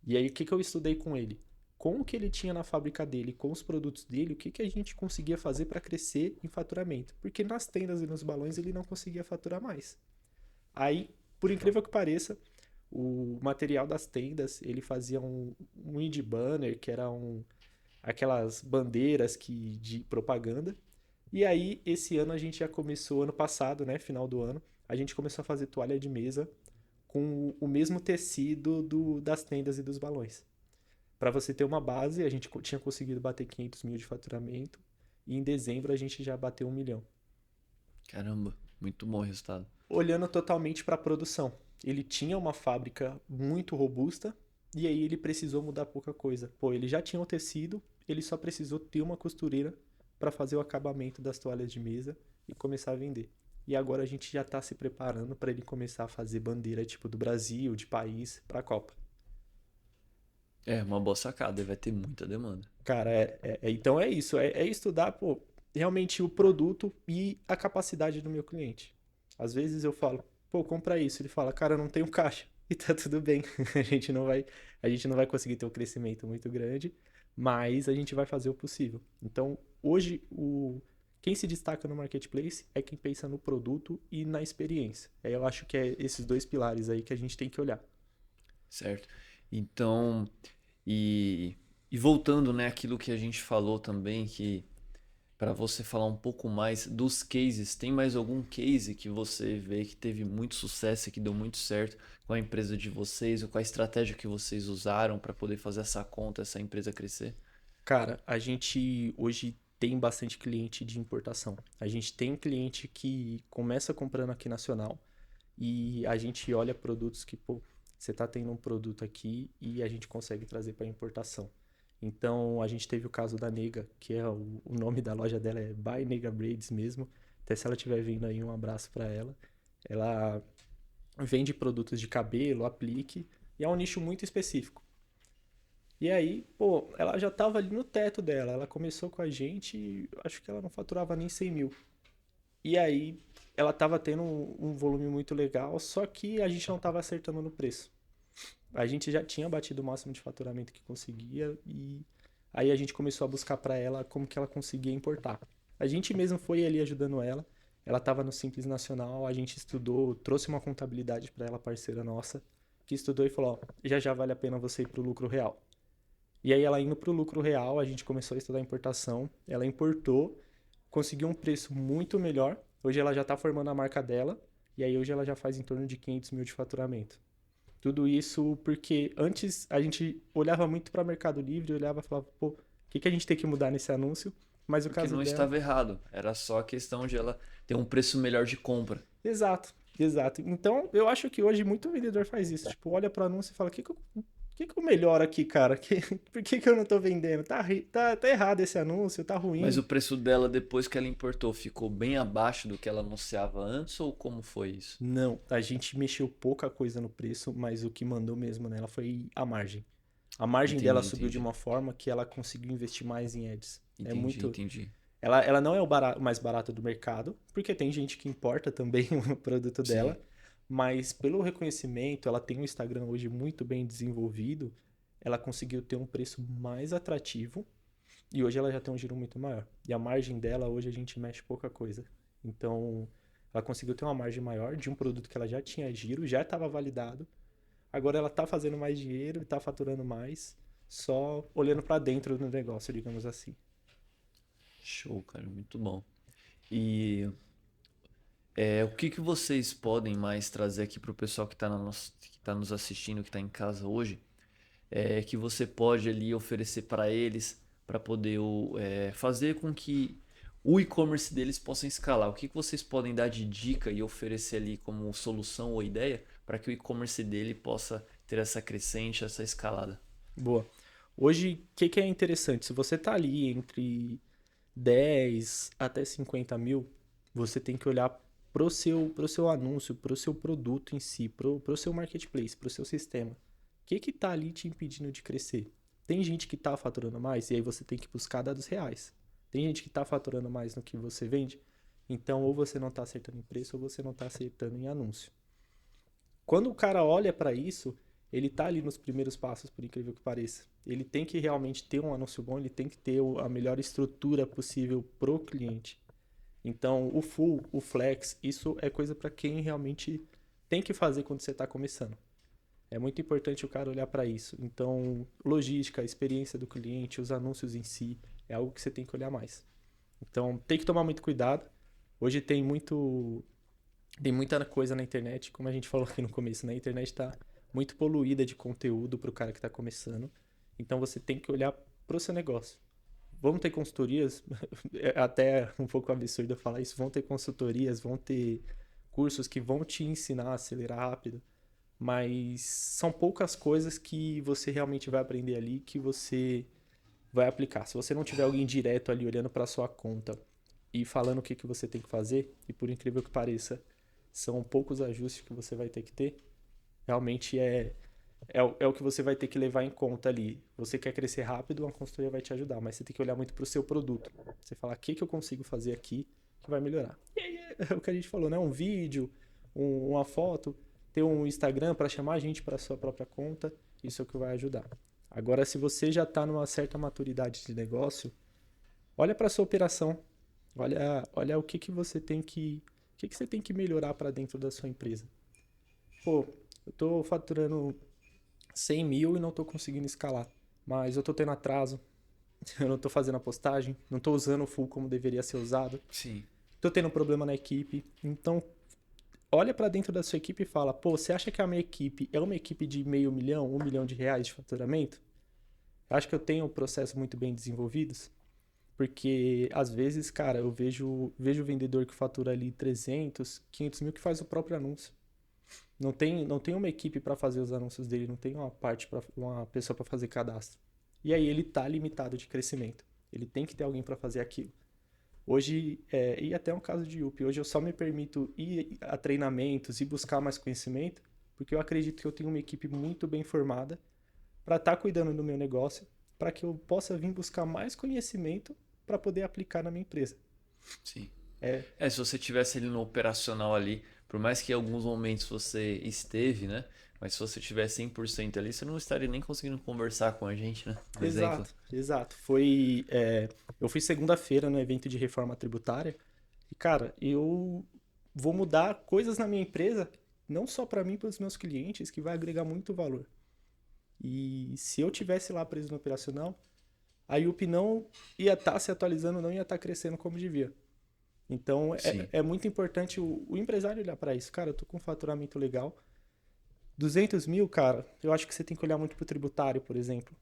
E aí o que eu estudei com ele? Com o que ele tinha na fábrica dele, com os produtos dele, o que a gente conseguia fazer para crescer em faturamento? Porque nas tendas e nos balões ele não conseguia faturar mais. Aí, por incrível que pareça, o material das tendas, ele fazia um indie banner, que era aquelas bandeiras de propaganda. E aí, esse ano a gente já começou, ano passado, né, final do ano, a gente começou a fazer toalha de mesa com o mesmo tecido das tendas e dos balões. Para você ter uma base, a gente tinha conseguido bater 500 mil de faturamento e em dezembro a gente já bateu 1 milhão. Caramba, muito bom o resultado. Olhando totalmente para a produção. Ele tinha uma fábrica muito robusta e aí ele precisou mudar pouca coisa. Pô, ele já tinha o tecido, ele só precisou ter uma costureira para fazer o acabamento das toalhas de mesa e começar a vender. E agora a gente já está se preparando para ele começar a fazer bandeira tipo do Brasil, de país, para a Copa. É uma boa sacada, e vai ter muita demanda. Cara, então é isso. É estudar, pô, realmente o produto e a capacidade do meu cliente. Às vezes eu falo, pô, compra isso. Ele fala, cara, eu não tenho caixa. E tá tudo bem. A gente não vai conseguir ter um crescimento muito grande, mas a gente vai fazer o possível. Então, hoje, quem se destaca no marketplace é quem pensa no produto e na experiência. Eu acho que é esses dois pilares aí que a gente tem que olhar. Certo? Então, e voltando, né, aquilo que a gente falou também, que para você falar um pouco mais dos cases, tem mais algum case que você vê que teve muito sucesso e que deu muito certo com a empresa de vocês, ou com a estratégia que vocês usaram para poder fazer essa conta, essa empresa crescer? Cara, a gente hoje tem bastante cliente de importação. A gente tem cliente que começa comprando aqui nacional e a gente olha produtos que, pô, você tá tendo um produto aqui e a gente consegue trazer para importação. Então, a gente teve o caso da Nega, que é o nome da loja dela é By Nega Braids mesmo. Até se ela estiver vindo aí, um abraço para ela. Ela vende produtos de cabelo, aplique, e é um nicho muito específico. E aí, pô, ela já tava ali no teto dela. Ela começou com a gente, acho que ela não faturava nem 100 mil. E aí, ela estava tendo um volume muito legal, só que a gente não estava acertando no preço. A gente já tinha batido o máximo de faturamento que conseguia e aí a gente começou a buscar para ela como que ela conseguia importar. A gente mesmo foi ali ajudando ela. Ela estava no Simples Nacional, a gente estudou, trouxe uma contabilidade para ela, parceira nossa, que estudou e falou, ó, já já vale a pena você ir para o lucro real. E aí ela indo para o lucro real, a gente começou a estudar importação, ela importou, conseguiu um preço muito melhor. Hoje ela já está formando a marca dela e aí hoje ela já faz em torno de 500 mil de faturamento. Tudo isso porque antes a gente olhava muito para o Mercado Livre, olhava e falava, pô, o que, que a gente tem que mudar nesse anúncio? Mas o Porque caso não dela. estava errado, era só a questão de ela ter um preço melhor de compra. Exato, exato. Então eu acho que hoje muito vendedor faz isso. Tipo, olha para o anúncio e fala, o que que eu melhoro aqui, cara? Por que eu não tô vendendo? Tá errado esse anúncio, tá Mas ruim. o preço dela depois que ela importou ficou bem abaixo do que ela anunciava antes ou como foi isso? Não, a gente mexeu pouca coisa no preço, mas o que mandou mesmo nela foi a margem. A margem dela Entendi, subiu de entendi. uma forma que ela conseguiu investir mais em ads. É Entendi, muito. entendi. Ela não é o mais barato do mercado, porque tem gente que importa também o produto Sim. dela, mas pelo reconhecimento, ela tem um Instagram hoje muito bem desenvolvido, ela conseguiu ter um preço mais atrativo e hoje ela já tem um giro muito maior. E a margem dela, hoje a gente mexe pouca coisa. Então, ela conseguiu ter uma margem maior de um produto que ela já tinha giro, já estava validado. Agora ela está fazendo mais dinheiro, está faturando mais, só olhando para dentro do negócio, digamos assim. Show, cara, muito bom. E o que que vocês podem mais trazer aqui para o pessoal que está que tá nos assistindo, que está em casa hoje, que você pode ali oferecer para eles para poder fazer com que o e-commerce deles possa escalar? O que que vocês podem dar de dica e oferecer ali como solução ou ideia para que o e-commerce dele possa ter essa crescente, essa escalada? Boa. Hoje, o que é interessante? Se você está ali entre 10 até 50 mil, você tem que olhar pro seu anúncio, pro seu produto em si, pro seu marketplace, pro seu sistema. O que está ali te impedindo de crescer? Tem gente que está faturando mais e aí você tem que buscar dados reais. Tem gente que está faturando mais no que você vende, então ou você não está acertando em preço ou você não está acertando em anúncio. Quando o cara olha para isso, ele tá ali nos primeiros passos, por incrível que pareça. Ele tem que realmente ter um anúncio bom, ele tem que ter a melhor estrutura possível pro cliente. Então, o full, o flex, isso é coisa para quem realmente tem que fazer quando você está começando. É muito importante o cara olhar para isso. Então, logística, a experiência do cliente, os anúncios em si, é algo que você tem que olhar mais. Então, tem que tomar muito cuidado. Hoje tem muita coisa na internet, como a gente falou aqui no começo, né? A internet está muito poluída de conteúdo para o cara que está começando. Então você tem que olhar para o seu negócio. Vão ter consultorias, é até um pouco absurdo eu falar isso, vão ter consultorias, vão ter cursos que vão te ensinar a acelerar rápido, mas são poucas coisas que você realmente vai aprender ali que você vai aplicar. Se você não tiver alguém direto ali olhando para sua conta e falando o que, que você tem que fazer, e por incrível que pareça, são poucos ajustes que você vai ter que ter, realmente é o que você vai ter que levar em conta ali. Você quer crescer rápido, uma consultoria vai te ajudar, mas você tem que olhar muito para o seu produto. Você falar, o que, que eu consigo fazer aqui que vai melhorar. E aí é o que a gente falou, né? Um vídeo, uma foto, ter um Instagram para chamar a gente para sua própria conta, isso é o que vai ajudar. Agora, se você já está numa certa maturidade de negócio, olha para sua operação, olha o que, que você tem que você tem que melhorar para dentro da sua empresa. Pô, eu tô faturando 100 mil e não tô conseguindo escalar, mas eu tô tendo atraso, eu não tô fazendo a postagem, não tô usando o full como deveria ser usado, Sim. tô tendo problema na equipe. Então, olha para dentro da sua equipe e fala, pô, você acha que a minha equipe é uma equipe de meio milhão, 1 milhão de reais de faturamento? Acho que eu tenho processos muito bem desenvolvidos? Porque às vezes, cara, eu vejo o vendedor que fatura ali 300, 500 mil que faz o próprio anúncio. Não tem uma equipe para fazer os anúncios dele, não tem uma pessoa para fazer cadastro. E aí ele tá limitado de crescimento. Ele tem que ter alguém para fazer aquilo. Hoje, e até um caso de UP, hoje eu só me permito ir a treinamentos e buscar mais conhecimento, porque eu acredito que eu tenho uma equipe muito bem formada para estar cuidando do meu negócio, para que eu possa vir buscar mais conhecimento para poder aplicar na minha empresa. Sim. Se você tivesse ali no operacional ali, por mais que em alguns momentos você esteve, né? Mas se você tivesse 100% ali, você não estaria nem conseguindo conversar com a gente, né? Um exemplo. Exato, exato. Eu fui segunda-feira no evento de reforma tributária e, cara, eu vou mudar coisas na minha empresa, não só para mim, para os meus clientes, que vai agregar muito valor. E se eu tivesse lá preso no operacional, a IUP não ia estar se atualizando, não ia estar crescendo como devia. Então, Sim. é muito importante o empresário olhar para isso. Cara, eu tô com um faturamento legal. 200 mil, cara, eu acho que você tem que olhar muito pro tributário, por exemplo.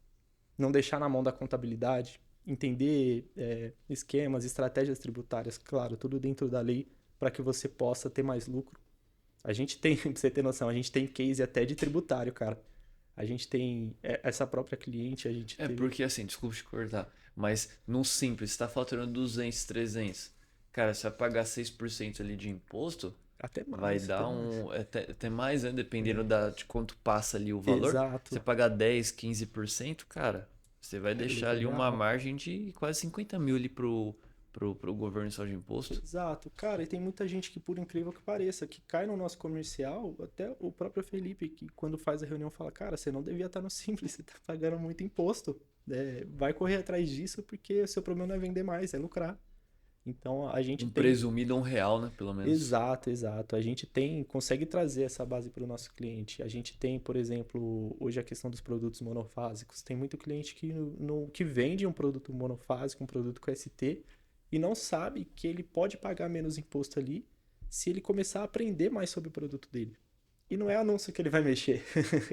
Não deixar na mão da contabilidade, entender esquemas, estratégias tributárias, claro, tudo dentro da lei, para que você possa ter mais lucro. A gente tem, pra você ter noção, a gente tem case até de tributário, cara. A gente tem essa própria cliente, a gente teve Porque assim, desculpa te cortar, mas no simples, você tá faturando 200, 300. Cara, você vai pagar 6% ali de imposto, até vai mais, até dar mais. até mais, né? Dependendo de quanto passa ali o valor. Você Exato. pagar 10, 15%, cara, você vai É deixar lucro ali uma real. margem de quase 50 mil ali pro governo só de imposto. Exato, cara, e tem muita gente que, por incrível que pareça, que cai no nosso comercial, até o próprio Felipe, que quando faz a reunião fala, cara, você não devia estar no Simples, você tá pagando muito imposto. Vai correr atrás disso porque o seu problema não é vender mais, é lucrar. Então a gente Um tem. presumido, um real, né? Pelo menos. Exato, exato. A gente consegue trazer essa base para o nosso cliente. A gente tem, por exemplo, hoje a questão dos produtos monofásicos. Tem muito cliente que vende um produto monofásico, um produto com ST, e não sabe que ele pode pagar menos imposto ali se ele começar a aprender mais sobre o produto dele. E não é anúncio que ele vai mexer.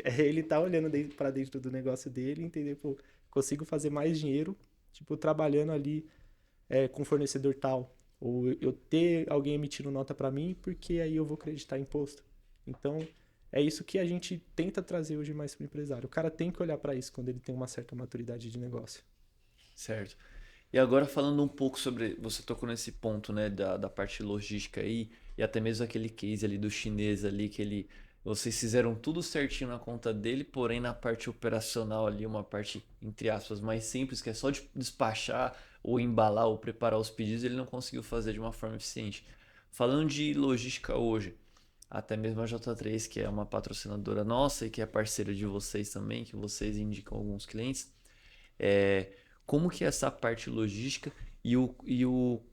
É ele tá olhando para dentro do negócio dele e entender, pô, consigo fazer mais dinheiro, tipo, trabalhando ali com fornecedor tal. Ou eu ter alguém emitindo nota para mim, porque aí eu vou acreditar imposto. Então, é isso que a gente tenta trazer hoje mais para o empresário. O cara tem que olhar para isso quando ele tem uma certa maturidade de negócio. Certo. E agora falando um pouco sobre, você tocou nesse ponto, né, da parte logística aí, e até mesmo aquele case ali do chinês ali, vocês fizeram tudo certinho na conta dele, porém na parte operacional ali, uma parte, entre aspas, mais simples, que é só de despachar ou embalar ou preparar os pedidos, ele não conseguiu fazer de uma forma eficiente. Falando de logística hoje, até mesmo a J3, que é uma patrocinadora nossa e que é parceira de vocês também, que vocês indicam alguns clientes, é, como que é essa parte logística e o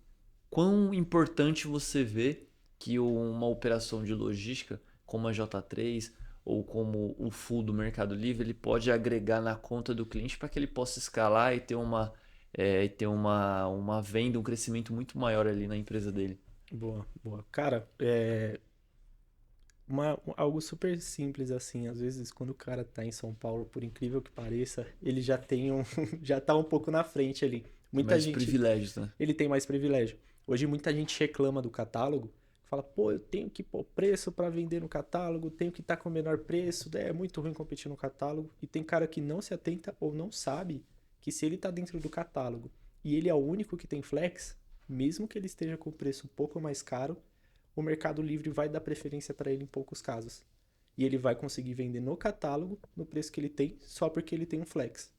quão importante você vê que uma operação de logística como a J3 ou como o full do Mercado Livre ele pode agregar na conta do cliente para que ele possa escalar e ter uma venda, um crescimento muito maior ali na empresa dele. Boa, boa. Cara, algo super simples assim. Às vezes, quando o cara tá em São Paulo, por incrível que pareça, ele já tem já tá um pouco na frente ali. Tem Muita mais gente, privilégios, né? ele tem mais privilégio. Hoje muita gente reclama do catálogo, fala, pô, eu tenho que pôr preço para vender no catálogo, tenho que estar com o menor preço, é muito ruim competir no catálogo. E tem cara que não se atenta ou não sabe que se ele tá dentro do catálogo e ele é o único que tem flex, mesmo que ele esteja com o preço um pouco mais caro, o Mercado Livre vai dar preferência para ele em poucos casos. E ele vai conseguir vender no catálogo no preço que ele tem, só porque ele tem um flex.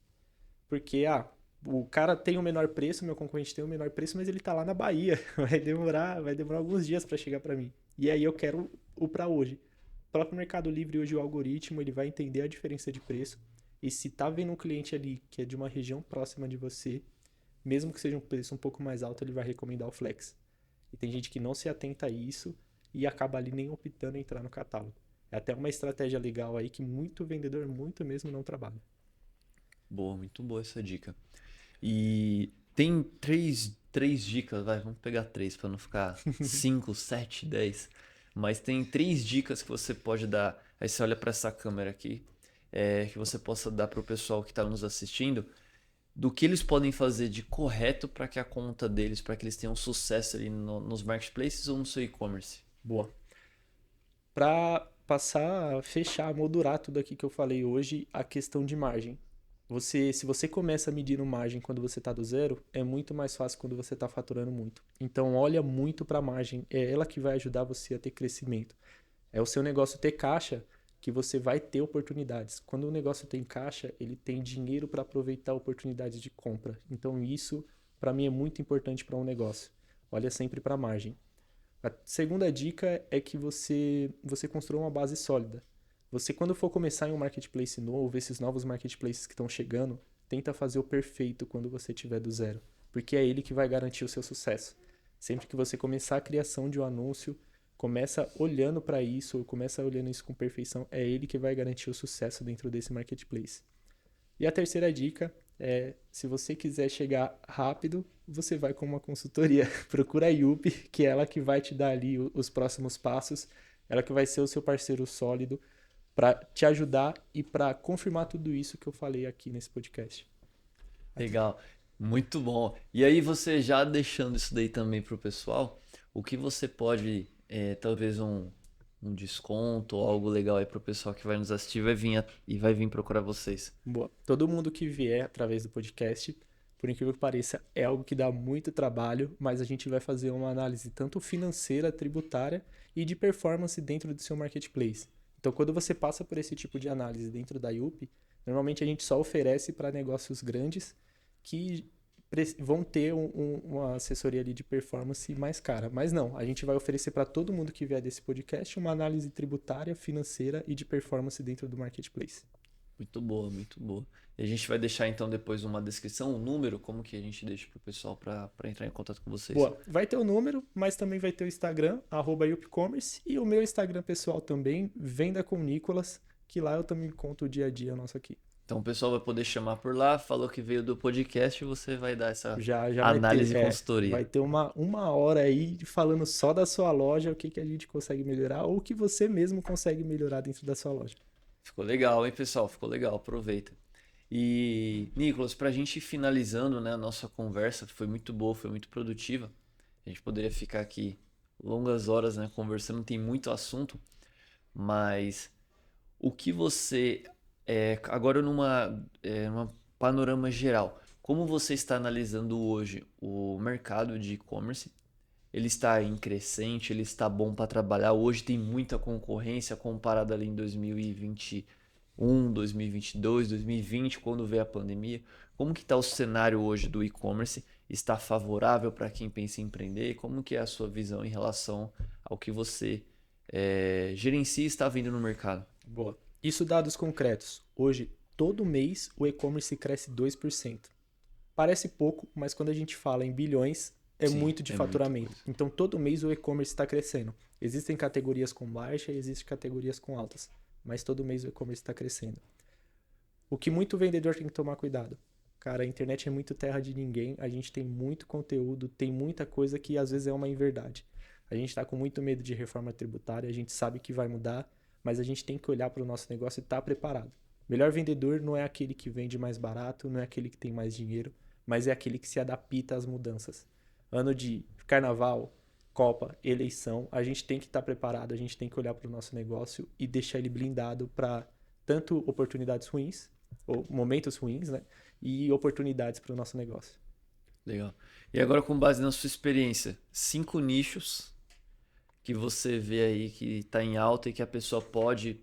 Porque, o cara tem o menor preço, meu concorrente tem o menor preço, mas ele tá lá na Bahia. Vai demorar alguns dias para chegar para mim. E aí eu quero o para hoje. O próprio Mercado Livre hoje o algoritmo, ele vai entender a diferença de preço. E se tá vendo um cliente ali que é de uma região próxima de você, mesmo que seja um preço um pouco mais alto, ele vai recomendar o Flex. E tem gente que não se atenta a isso e acaba ali nem optando em entrar no catálogo. É até uma estratégia legal aí que muito vendedor, muito mesmo, não trabalha. Boa, muito boa essa dica. E tem três dicas, vamos pegar três para não ficar 5, 7, 10. Mas tem três dicas que você pode dar. Aí você olha para essa câmera aqui, que você possa dar para o pessoal que está nos assistindo, do que eles podem fazer de correto para que a conta deles, para que eles tenham sucesso ali nos marketplaces ou no seu e-commerce. Boa. Para passar, fechar, moldurar tudo aqui que eu falei hoje, a questão de margem. Se você começa medindo margem quando você está do zero, é muito mais fácil quando você está faturando muito. Então, olha muito para a margem. É ela que vai ajudar você a ter crescimento. É o seu negócio ter caixa que você vai ter oportunidades. Quando o negócio tem caixa, ele tem dinheiro para aproveitar oportunidades de compra. Então, isso, para mim, é muito importante para um negócio. olha sempre para a margem. A segunda dica é que você construa uma base sólida. Você, quando for começar em um marketplace novo, esses novos marketplaces que estão chegando, tenta fazer o perfeito quando você tiver do zero, porque é ele que vai garantir o seu sucesso. Sempre que você começar a criação de um anúncio, começa olhando para isso, ou começa olhando isso com perfeição, é ele que vai garantir o sucesso dentro desse marketplace. E a terceira dica é, se você quiser chegar rápido, você vai com uma consultoria. Procura a Yupi, que é ela que vai te dar ali os próximos passos, ela que vai ser o seu parceiro sólido para te ajudar e para confirmar tudo isso que eu falei aqui nesse podcast. Legal, muito bom. E aí você já deixando isso daí também pro pessoal, o que você pode, talvez um desconto ou algo legal aí pro pessoal que vai nos assistir e vai vir procurar vocês. Boa. Todo mundo que vier através do podcast, por incrível que pareça, é algo que dá muito trabalho, mas a gente vai fazer uma análise tanto financeira, tributária e de performance dentro do seu marketplace. Então, quando você passa por esse tipo de análise dentro da Yupi, normalmente a gente só oferece para negócios grandes que vão ter uma assessoria ali de performance mais cara. Mas não, a gente vai oferecer para todo mundo que vier desse podcast uma análise tributária, financeira e de performance dentro do marketplace. Muito boa, muito boa. E a gente vai deixar então depois uma descrição, um número, como que a gente deixa pro pessoal para entrar em contato com vocês. Boa, vai ter o número, mas também vai ter o Instagram, @yupcommerce, e o meu Instagram pessoal também, Venda com Nicolas, que lá eu também conto o dia a dia nosso aqui. Então o pessoal vai poder chamar por lá, falou que veio do podcast e você vai dar essa Já análise vai e ter, consultoria. vai ter uma hora aí falando só da sua loja, o que a gente consegue melhorar, ou o que você mesmo consegue melhorar dentro da sua loja. Ficou legal, hein, pessoal? Ficou legal, aproveita. E, Nicolas, para a gente ir finalizando, né, a nossa conversa, foi muito boa, foi muito produtiva. A gente poderia ficar aqui longas horas, né, conversando, tem muito assunto, mas o que você, agora numa panorama geral, como você está analisando hoje o mercado de e-commerce? Ele está em crescente, ele está bom para trabalhar. Hoje tem muita concorrência comparado ali em 2021, 2022, 2020, quando veio a pandemia. Como que está o cenário hoje do e-commerce? Está favorável para quem pensa em empreender? Como que é a sua visão em relação ao que você gerencia e está vendo no mercado? Boa. Isso dados concretos. Hoje, todo mês, o e-commerce cresce 2%. Parece pouco, mas quando a gente fala em bilhões, é Sim, muito de é faturamento. muita coisa. Então, todo mês o e-commerce está crescendo. Existem categorias com baixa e existem categorias com altas, mas todo mês o e-commerce está crescendo. O que muito vendedor tem que tomar cuidado. Cara, a internet é muito terra de ninguém, a gente tem muito conteúdo, tem muita coisa que às vezes é uma inverdade. A gente está com muito medo de reforma tributária, a gente sabe que vai mudar, mas a gente tem que olhar para o nosso negócio e estar preparado. Melhor vendedor não é aquele que vende mais barato, não é aquele que tem mais dinheiro, mas é aquele que se adapta às mudanças. Ano de carnaval, Copa, eleição, a gente tem que estar preparado, a gente tem que olhar para o nosso negócio e deixar ele blindado para tanto oportunidades ruins, ou momentos ruins, né? E oportunidades para o nosso negócio. Legal. E agora, com base na sua experiência, 5 nichos que você vê aí que está em alta e que a pessoa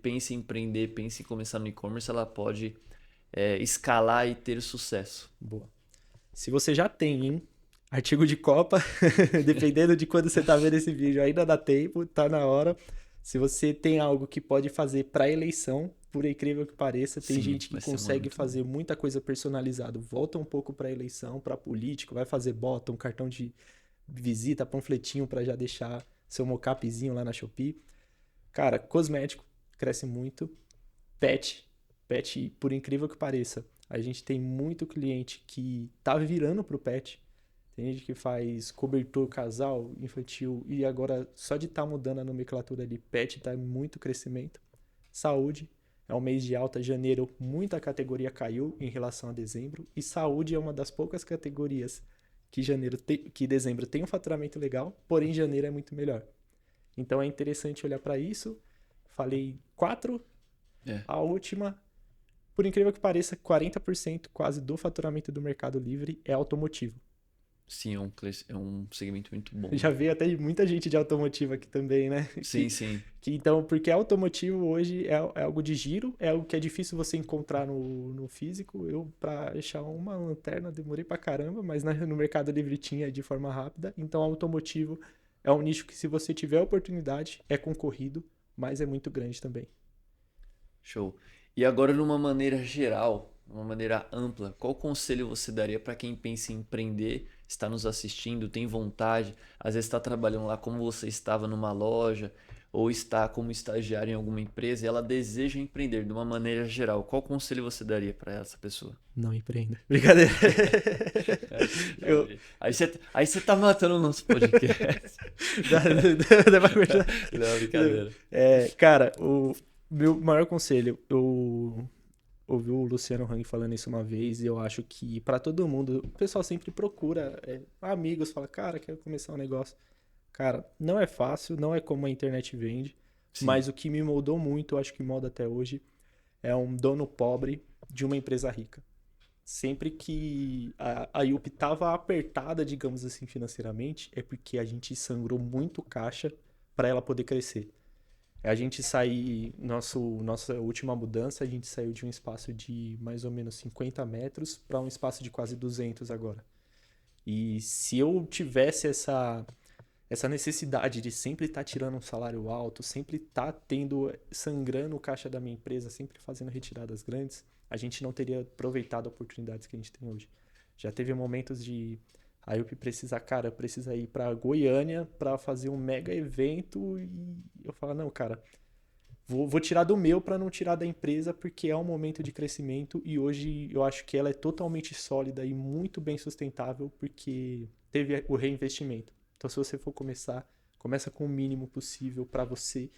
pensa em empreender, pensa em começar no e-commerce, ela pode escalar e ter sucesso. Boa. Se você já tem, hein? Artigo de Copa, dependendo de quando você está vendo esse vídeo, ainda dá tempo, tá na hora. Se você tem algo que pode fazer para eleição, por incrível que pareça, tem Sim, gente que vai ser consegue muito fazer muita coisa personalizada. Volta um pouco para eleição, para político, vai fazer bottom, cartão de visita, panfletinho para já deixar seu mocapzinho lá na Shopee. Cara, cosmético cresce muito. Pet, por incrível que pareça, a gente tem muito cliente que tá virando pro pet. Tem gente que faz cobertor casal, infantil, e agora só de estar mudando a nomenclatura ali, pet tá em muito crescimento. Saúde, é um mês de alta, janeiro muita categoria caiu em relação a dezembro, e saúde é uma das poucas categorias que dezembro tem um faturamento legal, porém janeiro é muito melhor. Então é interessante olhar para isso. Falei 4, a última, por incrível que pareça, 40% quase do faturamento do Mercado Livre é automotivo. Sim, é um segmento muito bom. Já veio até muita gente de automotivo aqui também, né? Sim, sim. Então, porque automotivo hoje é algo de giro, é algo que é difícil você encontrar no físico. Eu, para achar uma lanterna, demorei pra caramba, mas no Mercado Livre tinha de forma rápida. Então, automotivo é um nicho que, se você tiver oportunidade, é concorrido, mas é muito grande também. Show. E agora, numa maneira geral, uma maneira ampla, qual conselho você daria para quem pensa em empreender, está nos assistindo, tem vontade, às vezes está trabalhando lá como você estava numa loja, ou está como estagiário em alguma empresa e ela deseja empreender de uma maneira geral, qual conselho você daria para essa pessoa? Não empreenda. Brincadeira. Eu, Aí você tá matando o nosso podcast. dá pra continuar. Não, brincadeira. Cara, o meu maior conselho, eu ouvi o Luciano Hang falando isso uma vez e eu acho que pra todo mundo, o pessoal sempre procura amigos, fala, cara, quero começar um negócio. Cara, não é fácil, não é como a internet vende, Sim, mas o que me moldou muito, eu acho que molda até hoje, é um dono pobre de uma empresa rica. Sempre que a IUP estava apertada, digamos assim, financeiramente, é porque a gente sangrou muito caixa para ela poder crescer. A gente sair, nossa última mudança, a gente saiu de um espaço de mais ou menos 50 metros para um espaço de quase 200 agora. E se eu tivesse essa necessidade de sempre estar tirando um salário alto, sempre estar sangrando o caixa da minha empresa, sempre fazendo retiradas grandes, a gente não teria aproveitado as oportunidades que a gente tem hoje. Já teve momentos de a IUP precisa ir para Goiânia para fazer um mega evento e eu falo, não, cara, vou tirar do meu para não tirar da empresa porque é um momento de crescimento e hoje eu acho que ela é totalmente sólida e muito bem sustentável porque teve o reinvestimento. Então, se você for começar, começa com o mínimo possível para você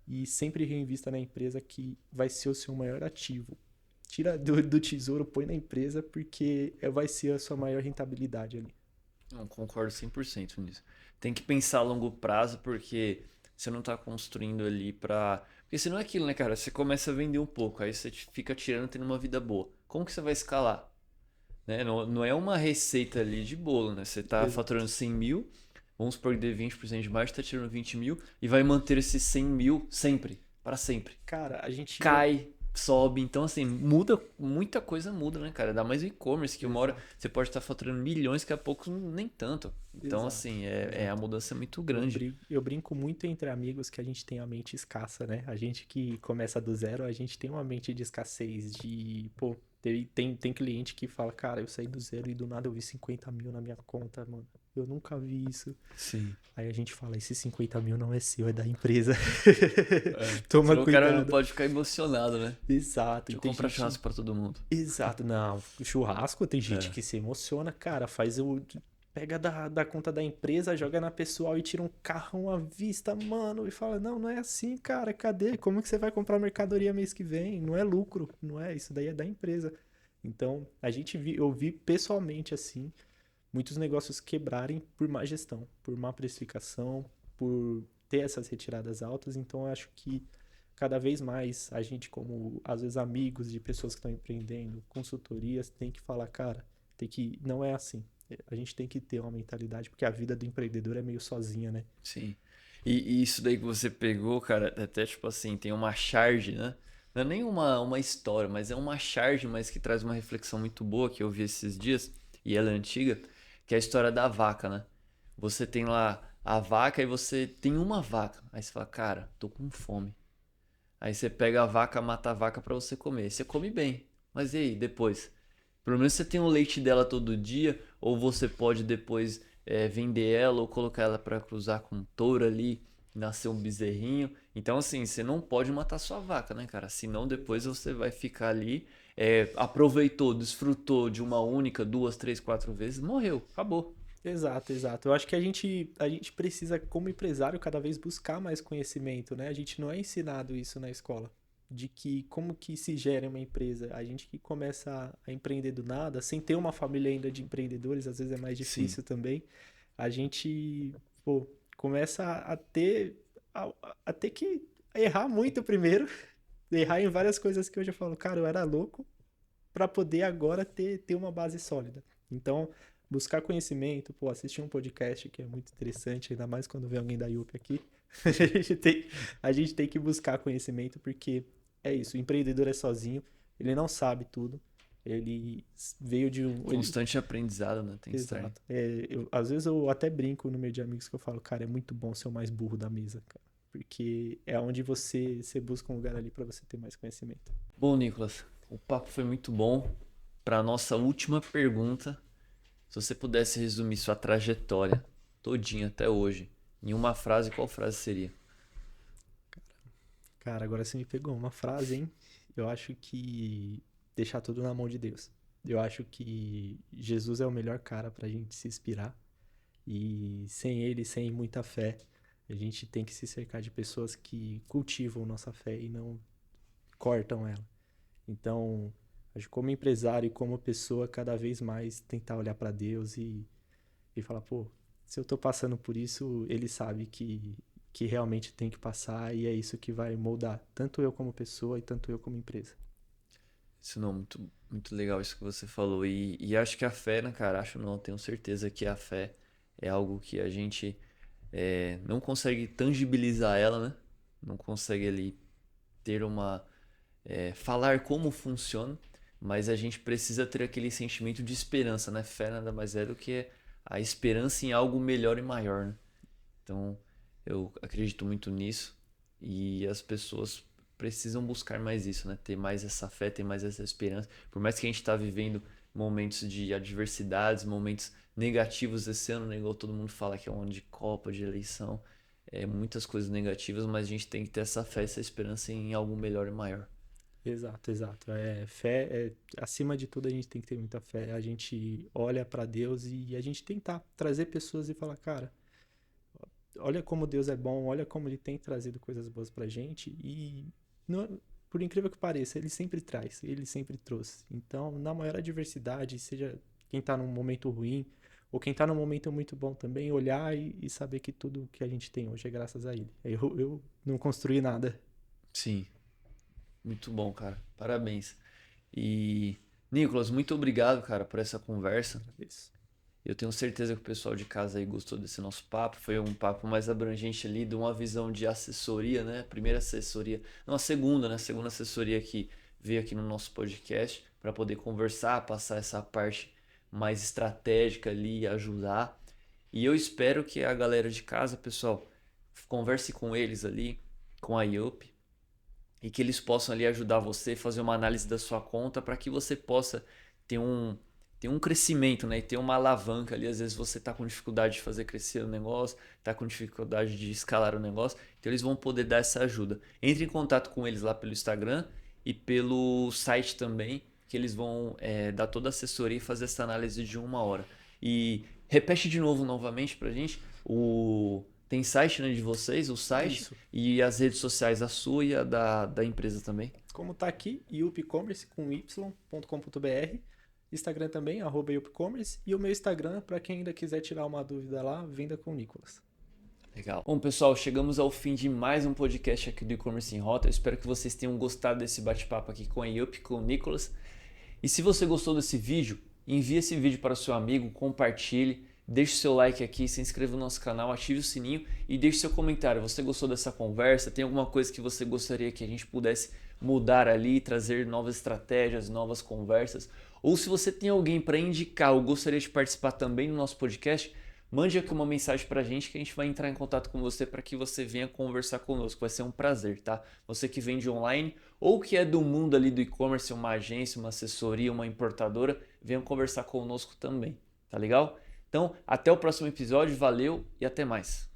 e sempre reinvista na empresa que vai ser o seu maior ativo. Tira do tesouro, põe na empresa porque vai ser a sua maior rentabilidade ali. não concordo 100% nisso. Tem que pensar a longo prazo porque você não tá construindo ali pra. Porque senão é aquilo, né, cara? Você começa a vender um pouco, aí você fica tirando, tendo uma vida boa. Como que você vai escalar? Né? Não, não é uma receita ali de bolo, né? Você tá faturando Exato. 100 mil, vamos supor que dê 20% de margem, tá tirando 20 mil e vai manter esses 100 mil sempre, para sempre. Cara, a gente. Cai, sobe, então assim, muda, muita coisa muda, né, cara? Dá mais o e-commerce, que uma hora Exato, você pode estar faturando milhões, daqui a pouco nem tanto. Então, exato, assim, a exato. mudança é muito Eu grande. brinco, eu brinco muito entre amigos que a gente tem a mente escassa, né? A gente que começa do zero, a gente tem uma mente de escassez, de, pô, tem cliente que fala, cara, eu saí do zero e do nada eu vi 50 mil na minha conta, mano. Eu nunca vi isso. Sim. Aí a gente fala, esse 50 mil não é seu, é da empresa. É. Toma Senão o cara não cuidado. pode ficar emocionado, né? Exato, e Deixa eu tem comprar gente. churrasco pra todo mundo. Exato, não. Churrasco, tem gente É. que se emociona, cara, faz o. Pega da conta da empresa, joga na pessoal e tira um carrão à vista, mano, e fala: Não, não é assim, cara, cadê? Como que você vai comprar mercadoria mês que vem? Não é lucro, não é, isso daí é da empresa. Então, eu vi pessoalmente assim, muitos negócios quebrarem por má gestão, por má precificação, por ter essas retiradas altas. Então, eu acho que cada vez mais a gente, como às vezes amigos de pessoas que estão empreendendo, consultorias, tem que falar, cara, não é assim. A gente tem que ter uma mentalidade, porque a vida do empreendedor é meio sozinha, né? Sim. E isso daí que você pegou, cara, até tipo assim, tem uma charge, né? Não é nem uma história, mas é uma charge, mas que traz uma reflexão muito boa que eu vi esses dias, e ela é antiga, que é a história da vaca, né? Você tem lá a vaca e você tem uma vaca. Aí você fala, cara, tô com fome. Aí você pega a vaca, mata a vaca pra você comer. Você come bem. Mas e aí, depois? Pelo menos você tem o leite dela todo dia, ou você pode depois vender ela ou colocar ela para cruzar com um touro ali, nascer um bezerrinho. Então, assim, você não pode matar sua vaca, né, cara? Senão depois você vai ficar ali, aproveitou, desfrutou de uma única, duas, três, quatro vezes, morreu, acabou. Exato, exato. Eu acho que a gente precisa, como empresário, cada vez buscar mais conhecimento, né? A gente não é ensinado isso na escola, de que como que se gera uma empresa. A gente que começa a empreender do nada, sem ter uma família ainda de empreendedores, às vezes é mais Sim, difícil também. A gente, pô, começa a ter que errar muito primeiro, errar em várias coisas que hoje eu falo, cara, eu era louco para poder agora ter uma base sólida. Então, buscar conhecimento, pô, assistir um podcast que é muito interessante, ainda mais quando vem alguém da IUP aqui. A gente tem que buscar conhecimento porque é isso, o empreendedor é sozinho, ele não sabe tudo, ele veio de um... Constante aprendizado, né? Tem que estar. Exato. Às vezes eu até brinco no meio de amigos que eu falo, cara, é muito bom ser o mais burro da mesa, cara. Porque é onde você busca um lugar ali pra você ter mais conhecimento. Bom, Nicolas, o papo foi muito bom. Para a nossa última pergunta, se você pudesse resumir sua trajetória todinha até hoje em uma frase, qual frase seria? Cara, agora você me pegou uma frase, hein? Eu acho que deixar tudo na mão de Deus. Eu acho que Jesus é o melhor cara pra gente se inspirar. E sem ele, sem muita fé, a gente tem que se cercar de pessoas que cultivam nossa fé e não cortam ela. Então, acho que como empresário e como pessoa, cada vez mais tentar olhar pra Deus e falar, pô, se eu tô passando por isso, ele sabe que realmente tem que passar e é isso que vai moldar tanto eu como pessoa e tanto eu como empresa. Isso não, muito legal isso que você falou. E acho que a fé, né, cara? Acho não, tenho certeza que a fé é algo que a gente não consegue tangibilizar ela, né? Não consegue ali ter falar como funciona, mas a gente precisa ter aquele sentimento de esperança, né? Fé nada mais é do que a esperança em algo melhor e maior, né? Então, eu acredito muito nisso e as pessoas precisam buscar mais isso, né? Ter mais essa fé, ter mais essa esperança. Por mais que a gente está vivendo momentos de adversidades, momentos negativos esse ano, né? Igual todo mundo fala que é um ano de Copa, de eleição, muitas coisas negativas, mas a gente tem que ter essa fé, essa esperança em algo melhor e maior. Exato, exato. Acima de tudo, a gente tem que ter muita fé. A gente olha pra Deus e a gente tentar trazer pessoas e falar, cara, olha como Deus é bom, olha como ele tem trazido coisas boas pra gente e por incrível que pareça, ele sempre traz, ele sempre trouxe. Então, na maior adversidade, seja quem tá num momento ruim ou quem tá num momento muito bom também, olhar e saber que tudo que a gente tem hoje é graças a ele. Eu não construí nada. Sim, muito bom, cara. Parabéns. E, Nicolas, muito obrigado, cara, por essa conversa. Isso. Eu tenho certeza que o pessoal de casa aí gostou desse nosso papo. Foi um papo mais abrangente ali, de uma visão de assessoria, né? Primeira assessoria, não, a segunda, né? A segunda assessoria que veio aqui no nosso podcast para poder conversar, passar essa parte mais estratégica ali, ajudar. E eu espero que a galera de casa, pessoal, converse com eles ali, com a IUP, e que eles possam ali ajudar você a fazer uma análise da sua conta para que você possa ter um crescimento, né? E ter uma alavanca ali. Às vezes você está com dificuldade de fazer crescer o negócio, está com dificuldade de escalar o negócio, então eles vão poder dar essa ajuda. Entre em contato com eles lá pelo Instagram e pelo site também, que eles vão dar toda a assessoria e fazer essa análise de 1 hora. E repete de novo, novamente pra gente, tem site, né, de vocês, o site. Isso. E as redes sociais, a sua e a da empresa também. Como tá aqui, iupcommerce com y.com.br. Instagram também, @iupcommerce. E o meu Instagram, para quem ainda quiser tirar uma dúvida lá, Venda com Nicolas. Legal. Bom, pessoal, chegamos ao fim de mais um podcast aqui do E-Commerce em Rota. Eu espero que vocês tenham gostado desse bate-papo aqui com a IUP, com o Nicolas. E se você gostou desse vídeo, envie esse vídeo para o seu amigo, compartilhe, deixe seu like aqui, se inscreva no nosso canal, ative o sininho e deixe seu comentário. Você gostou dessa conversa? Tem alguma coisa que você gostaria que a gente pudesse mudar ali, trazer novas estratégias, novas conversas? Ou se você tem alguém para indicar ou gostaria de participar também no nosso podcast, mande aqui uma mensagem para a gente que a gente vai entrar em contato com você para que você venha conversar conosco. Vai ser um prazer, tá? Você que vende online ou que é do mundo ali do e-commerce, uma agência, uma assessoria, uma importadora, venha conversar conosco também, tá legal? Então, até o próximo episódio, valeu e até mais.